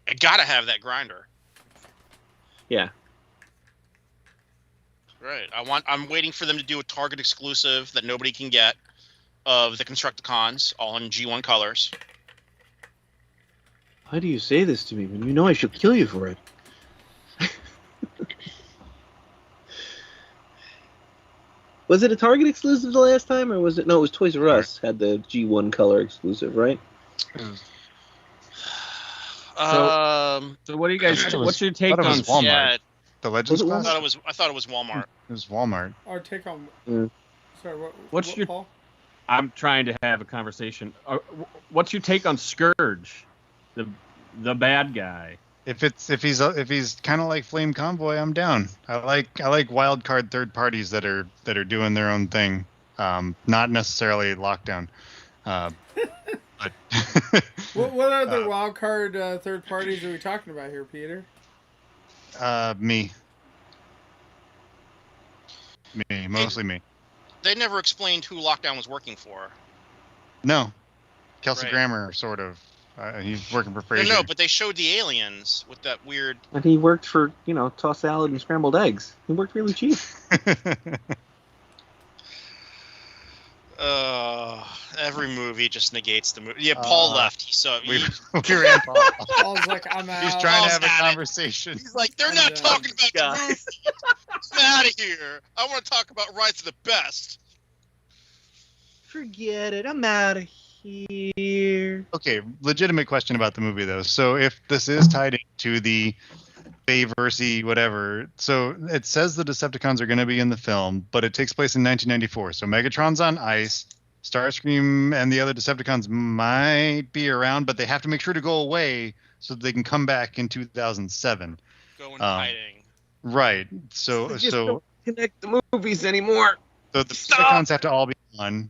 I gotta have that Grinder. Yeah. Right. I'm waiting for them to do a Target exclusive that nobody can get of the Constructicons, all in G1 colors. Why do you say this to me when you know I should kill you for it? Was it a Target exclusive the last time, or was it? No, it was Toys R Us had the G1 color exclusive, right? So what do you guys? What's your take on Walmart? Yeah, The Legends Class? I thought it was Walmart. It was Walmart. Our take on. Sorry, what's your? Paul? I'm trying to have a conversation. What's your take on Scourge, the bad guy? If he's kind of like Flame Convoy, I'm down. I like wild card third parties that are doing their own thing, not necessarily Lockdown. But what other wild card third parties are we talking about here, Peter? Me, mostly me. They never explained who Lockdown was working for. No, Kelsey Right. Grammer, sort of. He's working for Fraser. No, but they showed the aliens with that weird. And he worked for, tossed salad and scrambled eggs. He worked really cheap. Every movie just negates the movie. Yeah, Paul left. We were in Paul. Paul's like, I'm out. He's trying to have a Paul's at it. conversation. He's like, they're not talking about the movie. I'm out of here. I want to talk about Rise of the Best. Forget it. I'm out of here. Okay, legitimate question about the movie though. So if this is tied into the Bayversey whatever, so it says the Decepticons are going to be in the film, but it takes place in 1994. So Megatron's on ice, Starscream and the other Decepticons might be around, but they have to make sure to go away so that they can come back in 2007. Go into hiding. Right. So Don't connect the movies anymore. So the Decepticons have to all be gone.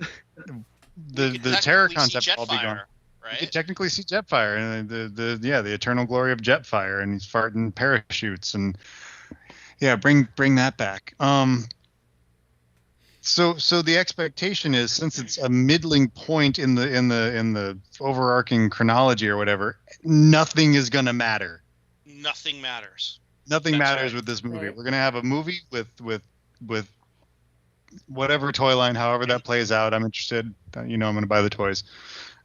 The Terrorcons have to all be gone. Right? You could technically see Jetfire and the eternal glory of Jetfire, and he's farting parachutes, and bring that back. So the expectation is, since it's a middling point in the overarching chronology or whatever, nothing is gonna matter. Nothing matters. Nothing matters with this movie. Right. We're gonna have a movie with whatever toy line, however that plays out. I'm interested. I'm gonna buy the toys.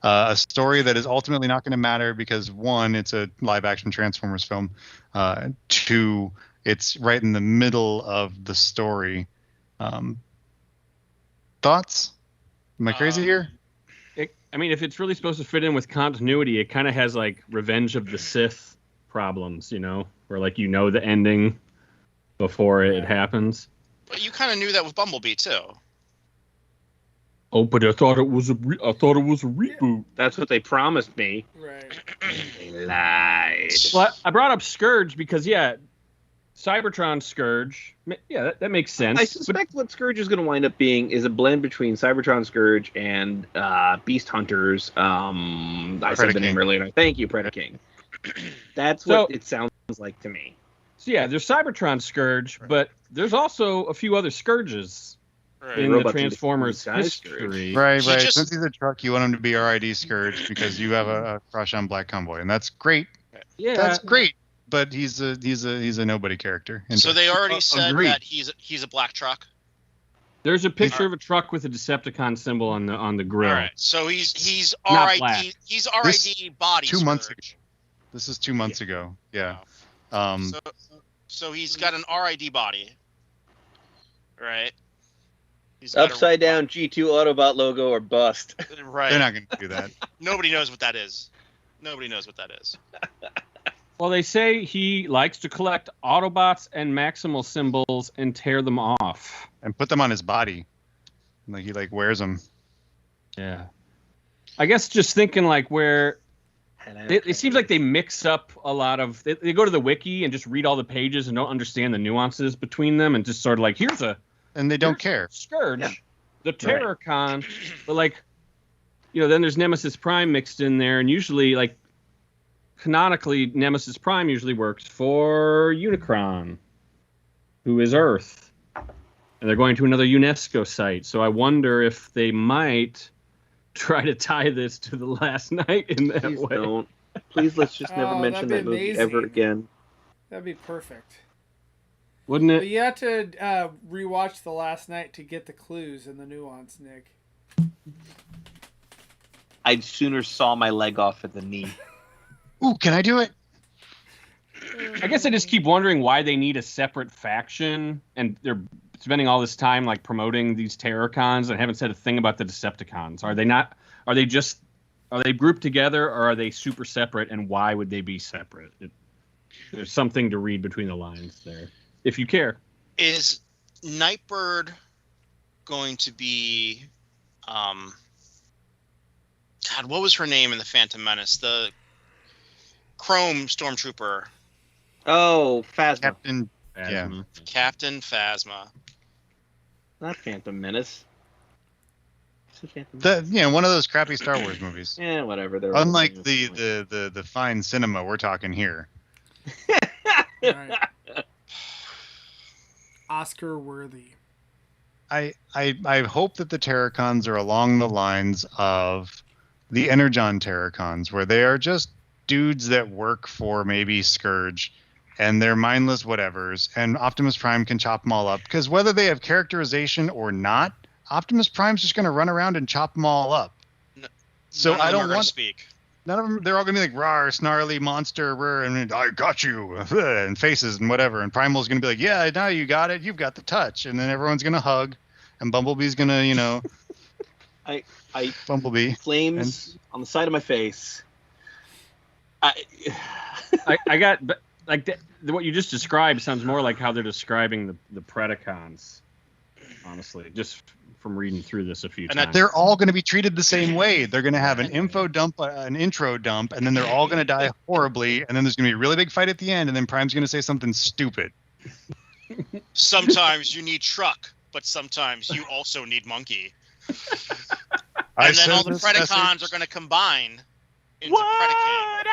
A story that is ultimately not going to matter because, one, it's a live-action Transformers film. Two, it's right in the middle of the story. Thoughts? Am I crazy here? If it's really supposed to fit in with continuity, it kind of has like Revenge of the Sith problems, where the ending before it happens. But you kind of knew that with Bumblebee too. Oh, but I thought it was a reboot. That's what they promised me. Right. They lied. Well, I brought up Scourge because Cybertron Scourge. Yeah, that makes sense. I suspect what Scourge is going to wind up being is a blend between Cybertron Scourge and Beast Hunters. I said the name earlier. Thank you, Predaking. That's what it sounds like to me. So there's Cybertron Scourge, but there's also a few other Scourges. Right. In the Transformers history. Right. Since he's a truck, you want him to be RID Scourge because you have a crush on Black Convoy, and that's great. Yeah, that's great. But he's a nobody character. So they already said that he's a black truck. There's a picture of a truck with a Decepticon symbol on the grill. All right. So he's RID. He's RID body. 2 months ago. This is 2 months ago. Yeah. So he's got an RID body. Right. Upside down G2 Autobot logo or bust. Right. They're not going to do that. Nobody knows what that is. Well, they say he likes to collect Autobots and Maximal symbols and tear them off. And put them on his body. Like he wears them. Yeah. I guess just thinking where it seems like they mix up a lot of they go to the wiki and just read all the pages and don't understand the nuances between them and just sort of and they don't care. Scourge, the Terrorcon, but then there's Nemesis Prime mixed in there, and usually canonically Nemesis Prime usually works for Unicron, who is Earth, and they're going to another UNESCO site. So I wonder if they might try to tie this to The Last Night in that Please way. Don't. Please, let's just never mention that movie ever again. That'd be perfect. Wouldn't it? But you have to rewatch The Last Night to get the clues and the nuance, Nick. I'd sooner saw my leg off at the knee. Ooh, can I do it? I guess I just keep wondering why they need a separate faction, and they're spending all this time promoting these Terrorcons and haven't said a thing about the Decepticons. Are they not? Are they grouped together, or are they super separate? And why would they be separate? There's something to read between the lines there, if you care. Is Nightbird going to be? God, what was her name in the Phantom Menace? The Chrome Stormtrooper. Oh, Phasma. Captain. Phasma. Yeah. Captain Phasma. Not Phantom Menace. One of those crappy Star Wars movies. Yeah, whatever. They're Unlike the fine cinema we're talking here. Right. Oscar worthy. I hope that the Terrorcons are along the lines of the Energon Terrorcons, where they are just dudes that work for maybe Scourge, and they're mindless whatevers, and Optimus Prime can chop them all up. Because whether they have characterization or not, Optimus Prime's just going to run around and chop them all up. So I don't want speak. None of them. They're all going to be rawr, snarly monster, and I got you, and faces and whatever. And Primal's going to be like, yeah, now you got it. You've got the touch. And then everyone's going to hug, and Bumblebee's going to, Bumblebee flames on the side of my face. I got what you just described sounds more like how they're describing the Predacons. Honestly, just from reading through this a few times. They're all going to be treated the same way. They're going to have an info dump, an intro dump, and then they're all going to die horribly. And then there's going to be a really big fight at the end, and then Prime's going to say something stupid. Sometimes you need truck, but sometimes you also need monkey. And then all the Predacons are going to combine into Predaking.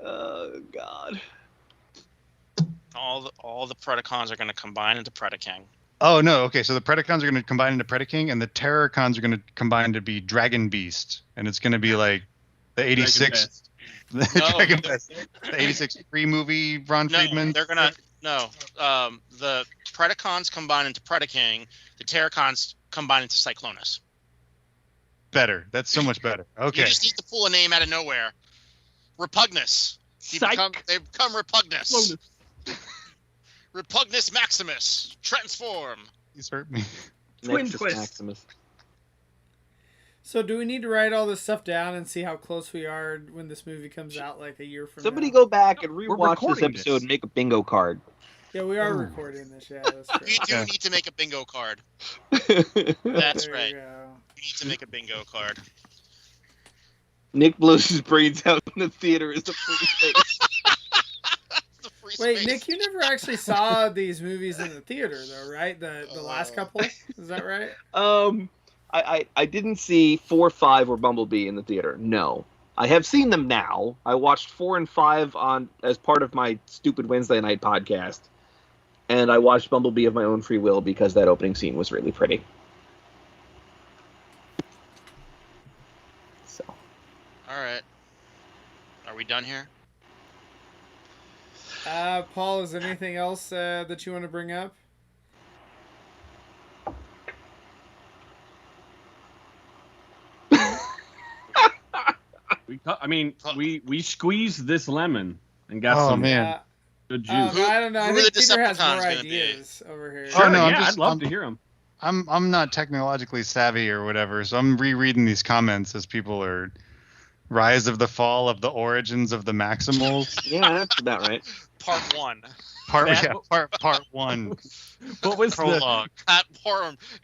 Oh God! All the Predacons are going to combine into Predaking. Oh no! Okay, so the Predacons are going to combine into Predaking, and the Terrorcons are going to combine to be Dragon Beast, and it's going to be like the '86, Dragon Beast, the '86 free movie Ron Friedman. They're gonna the Predacons combine into Predaking. The Terrorcons combine into Cyclonus. Better. That's so much better. Okay. You just need to pull a name out of nowhere. Repugnus. They become Repugnus. Repugnus Maximus. Transform. He's hurt me. Twin Twist. Maximus. So do we need to write all this stuff down and see how close we are when this movie comes out, like a year from Somebody now? go back and rewatch this episode and make a bingo card. Yeah, we are recording this. Yeah, that's true. We do need to make a bingo card. That's right. We need to make a bingo card. Nick blows his brains out in the theater as a free space. Wait, Nick, you never actually saw these movies in the theater, though, right? The last couple? Is that right? I didn't see 4, 5, or Bumblebee in the theater. No. I have seen them now. I watched 4 and 5 as part of my stupid Wednesday night podcast. And I watched Bumblebee of my own free will because that opening scene was really pretty. So. All right. Are we done here? Paul, is there anything else that you want to bring up? We squeezed this lemon and got some good juice. I don't know. I think Peter has more ideas over here. Sure, I'd love to hear them. I'm not technologically savvy or whatever, so I'm rereading these comments as people are Rise of the Fall of the Origins of the Maximals. Yeah, that's about right. Part 1. Part 1. What was prologue?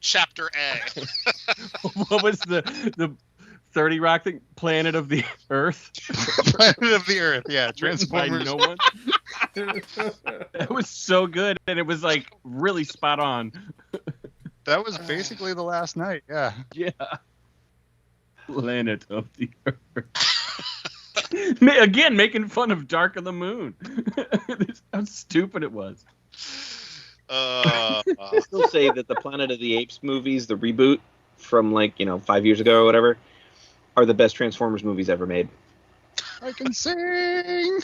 Chapter A. What was the 30 Rock thing? Planet of the Earth. Planet of the Earth. Yeah, Transformers. No one. That was so good, and it was like really spot on. That was basically the last night. Yeah. Yeah. Planet of the Earth. Again, making fun of Dark of the Moon. How stupid it was. I still say that the Planet of the Apes movies, the reboot from 5 years ago or whatever, are the best Transformers movies ever made. I can sing.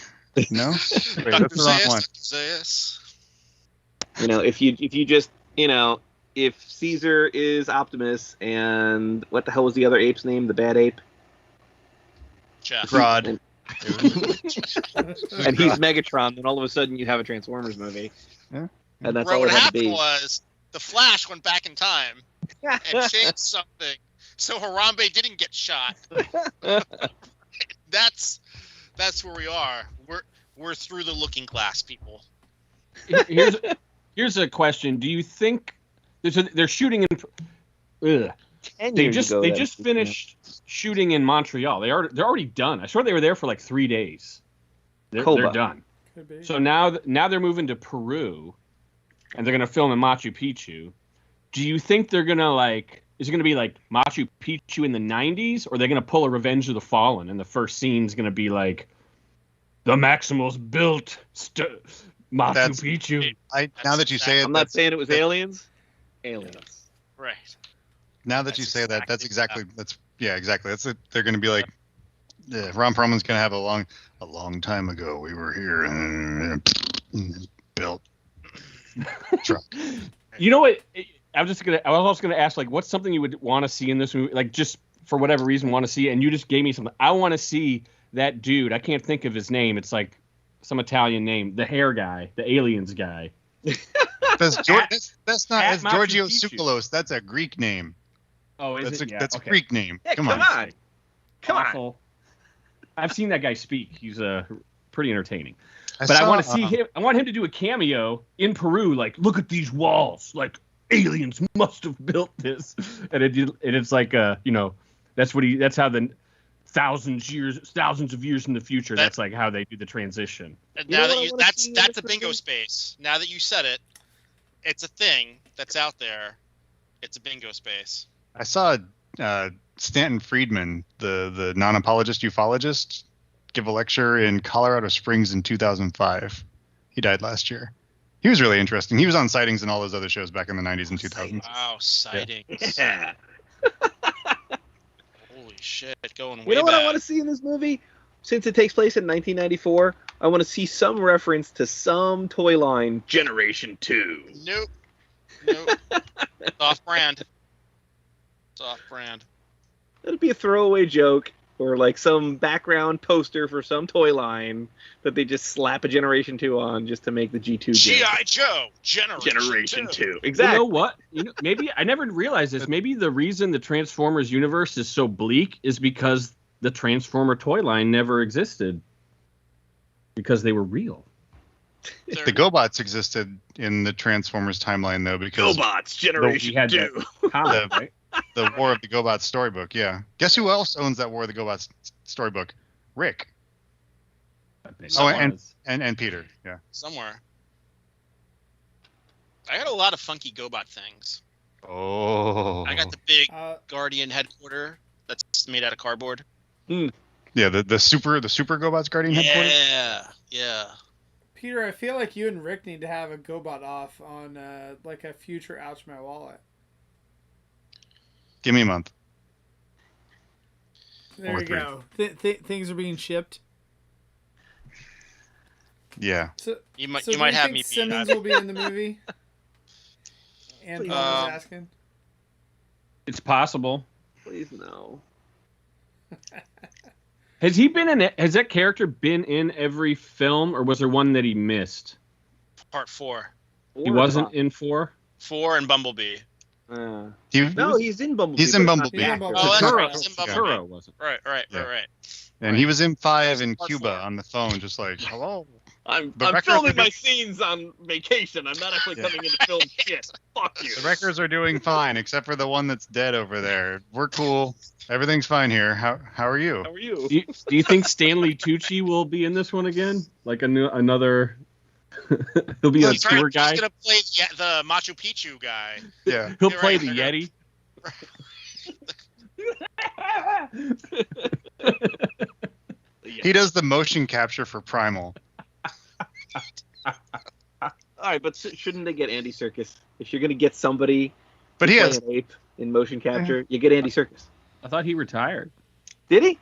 No, wait, that's the wrong one. If you just if Caesar is Optimus and what the hell was the other ape's name? The bad ape. Rod. And he's Megatron, then all of a sudden you have a Transformers movie. Yeah. And that's Bro, all what it had to happened be. was the Flash went back in time and changed something, so Harambe didn't get shot. That's where we are. We're through the looking glass, people. Here's a question. Do you think they're shooting in? They just finished shooting in Montreal. They're already done. I swear they were there for like 3 days. They're done. So now they're moving to Peru, and they're gonna film in Machu Picchu. Do you think they're gonna is it gonna be like Machu Picchu in the 90s, or are they gonna pull a Revenge of the Fallen, and the first scene's gonna be like the Maximals built Machu Picchu? Now that you say it, I'm not saying it was aliens. Aliens. Right. Now that you say that, that's exactly. Exactly. That's it. They're going to be like, Ron Perlman's going to have a long time ago we were here and built truck. You know what? I was also going to ask, what's something you would want to see in this movie? Just for whatever reason want to see, and you just gave me something. I want to see that dude. I can't think of his name. It's like some Italian name. The hair guy, the aliens guy. That's not Giorgio Tsoukalos. That's a Greek name. Oh, is it? That's a Greek name. Yeah, come on. Come on. I've seen that guy speak. He's pretty entertaining. I want to see him. I want him to do a cameo in Peru. Like, look at these walls. Like, aliens must have built this. And it's like that's how the thousands of years in the future. That's like how they do the transition. Now that's a bingo space. Now that you said it, it's a thing that's out there. It's a bingo space. I saw Stanton Friedman, the non-apologist ufologist, give a lecture in Colorado Springs in 2005. He died last year. He was really interesting. He was on Sightings and all those other shows back in the 90s and 2000s. Wow, Sightings. Yeah. Holy shit, going way You know what back. I want to see in this movie? Since it takes place in 1994, I want to see some reference to some toy line, Generation 2. Nope. It's off-brand. That'd be a throwaway joke, or like some background poster for some toy line that they just slap a Generation 2 on just to make the G2 joke. G.I. Joe, Generation 2. Exactly. You know what? Maybe I never realized this. Maybe the reason the Transformers universe is so bleak is because the Transformer toy line never existed. Because they were real. The GoBots existed in the Transformers timeline, though, because GoBots, Generation 2. Right? the War of the GoBots storybook, yeah. Guess who else owns that War of the GoBots storybook? Rick. And Peter, yeah. Somewhere. I got a lot of funky GoBot things. Oh. I got the big Guardian headquarter that's made out of cardboard. Yeah, the super GoBots Guardian headquarters? Yeah. Peter, I feel like you and Rick need to have a GoBot off on like a future Ouch My Wallet. Give me a month. There you go. Things are being shipped. Yeah. So You might do have think me beat Simmons that. will be in the movie? And Paul was asking. It's possible. Please no. Has he been in it? Has that character been in every film, or was there one that he missed? Part 4. He wasn't in 4? 4 and Bumblebee. No, he's in Bumblebee. He's in but not Bumblebee. the actor. Oh, that's Turo, right. He's in Bumblebee. Turo wasn't. Right. And he was in 5 in Part Cuba 4. on the phone, just like, hello. I'm records filming are my doing- scenes on vacation. I'm not actually coming in to film shit. Fuck you. The records are doing fine, except for the one that's dead over there. We're cool. Everything's fine here. How are you? How are you? Do you think Stanley Tucci will be in this one again? Like another? He'll be a tour guy. He's gonna play the Machu Picchu guy. Yeah. He'll You're play right. the Yeti. He does the motion capture for Primal. All right, but shouldn't they get Andy Serkis? If you're gonna get somebody, But he play has an ape in motion capture, you get Andy Serkis. I thought he retired. Did he?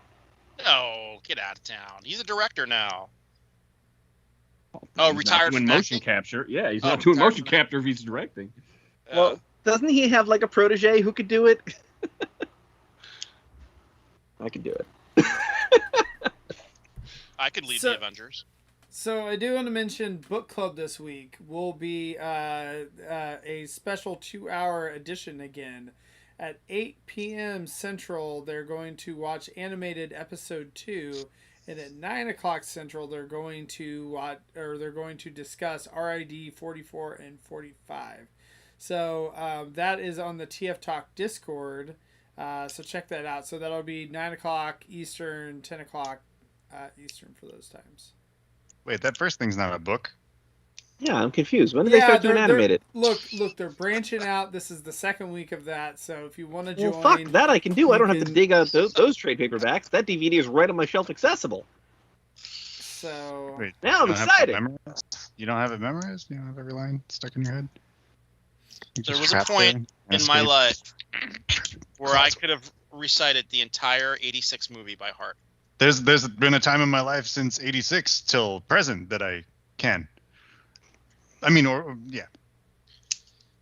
No, get out of town. He's a director now. He's Oh, retired not doing from motion acting? capture. Yeah, he's Oh, not doing retired motion from capture if he's directing. Well, doesn't he have like a protege who could do it? I could do it. I could lead So- the Avengers. So I do want to mention book club this week will be a special 2-hour edition again. At 8 p.m. Central, they're going to watch animated episode 2, and at 9 o'clock Central, they're going to discuss RID 44 and 45. So that is on the TF Talk Discord. So check that out. So that'll be 9 o'clock Eastern, 10 o'clock Eastern for those times. Wait, that first thing's not a book. Yeah, I'm confused. When did they start doing animated? Look, they're branching out. This is the second week of that. So if you want to join, Well, fuck that I can do. I don't have to can- dig out those trade paperbacks. That DVD is right on my shelf, accessible. So Wait, Now I'm you don't have it excited. memorized? You don't have it memorized? You don't have every line stuck in your head? You There just was a trapped point there, in my escape? life where I could have recited the entire 86 movie by heart. There's been a time in my life since '86 till present that I can. I mean, yeah,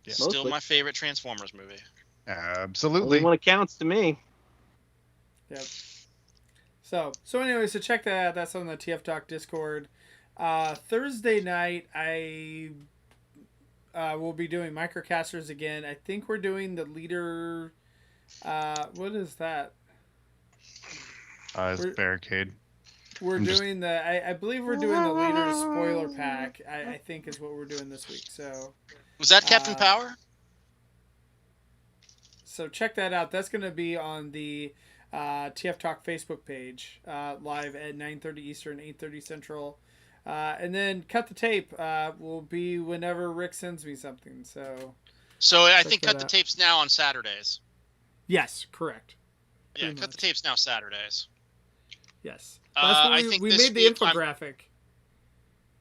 Still Mostly. my favorite Transformers movie. absolutely. Only one that counts to me. Yep. So anyway, so check that out. That's on the TF Talk Discord. Thursday night, I will be doing microcasters again. I think we're doing the leader. What is that? It's We're- barricade. We're I'm just- doing I believe we're doing the leader spoiler pack. I think is what we're doing this week. So Was that Captain Power? check that out. That's going to be on the TF Talk Facebook page, live at 9:30 Eastern, 8:30 Central. And then Cut the Tape will be whenever Rick sends me something. So So I Check think that Cut the out. Tape's now on Saturdays. yes, correct. Yeah, Pretty Cut the much. Tape's now Saturdays. Yes. I That's what think we this made the week I'm- infographic.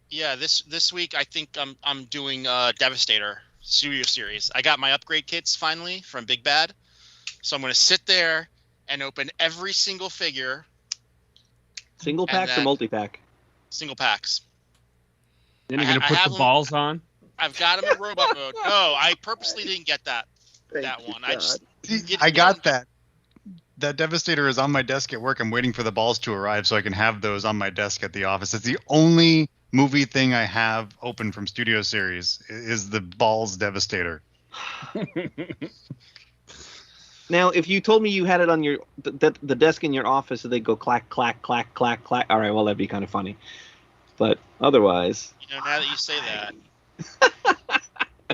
Yeah, this week I think I'm doing Devastator studio series. I got my upgrade kits finally from Big Bad, so I'm going to sit there and open every single figure, Single And packs or then- multi-pack? single packs. Then you're I gonna put have the them- balls on. I've got them in robot mode. No, I purposely didn't get that Thank you, one. I just God. I got that. That Devastator is on my desk at work. I'm waiting for the balls to arrive so I can have those on my desk at the office. It's the only movie thing I have open from Studio Series is the Balls Devastator. Now, if you told me you had it on your the desk in your office, so they go clack, clack, clack, clack, clack. All right, well, that'd be kind of funny. But otherwise, you know, now that you say that,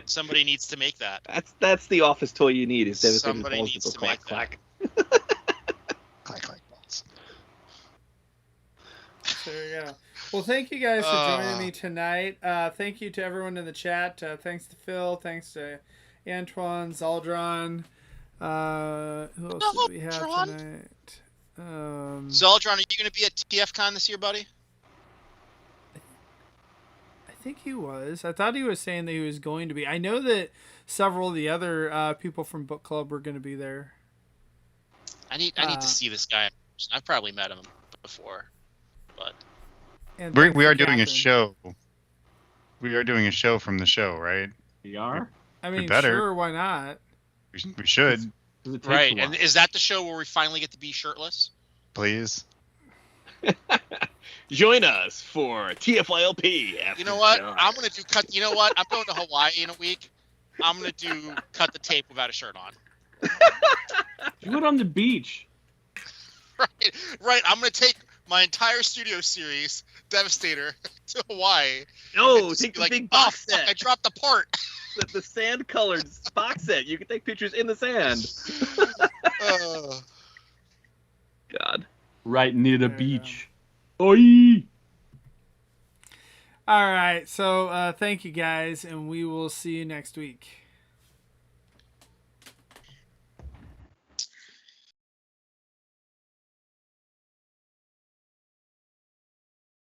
somebody needs to make that. that's the office toy you need. Is Devastator's Somebody balls needs that go to clack, make clack. Clack, clack, balls. There you go. Well, thank you guys for joining me tonight. Thank you to everyone in the chat. Thanks to Phil. Thanks to Antoine, Zaldron. Who else did we have Zaldron? tonight? Zeldron, are you going to be at TFCon this year, buddy? I think he was. I thought he was saying that he was going to be. I know that several of the other people from Book Club were going to be there. I need to see this guy in person. I've probably met him before, but And We thanks are to doing a Catherine. show. We are doing a show from the show, right? You are? I mean, better. sure, why not? We should, 'Cause it takes right. a while. And is that the show where we finally get to be shirtless? please. Join us for TFYLP. After You know what? dark. I'm going to do cut. You know what? I'm going to Hawaii in a week. I'm gonna do cut the tape without a shirt on. Do it on the beach. Right. I'm gonna take my entire studio series, Devastator, to Hawaii. No, take the big box set. Fuck, I dropped the part. The sand colored box set. You can take pictures in the sand. God. Right near the beach. Oi! All right. So thank you guys, and we will see you next week.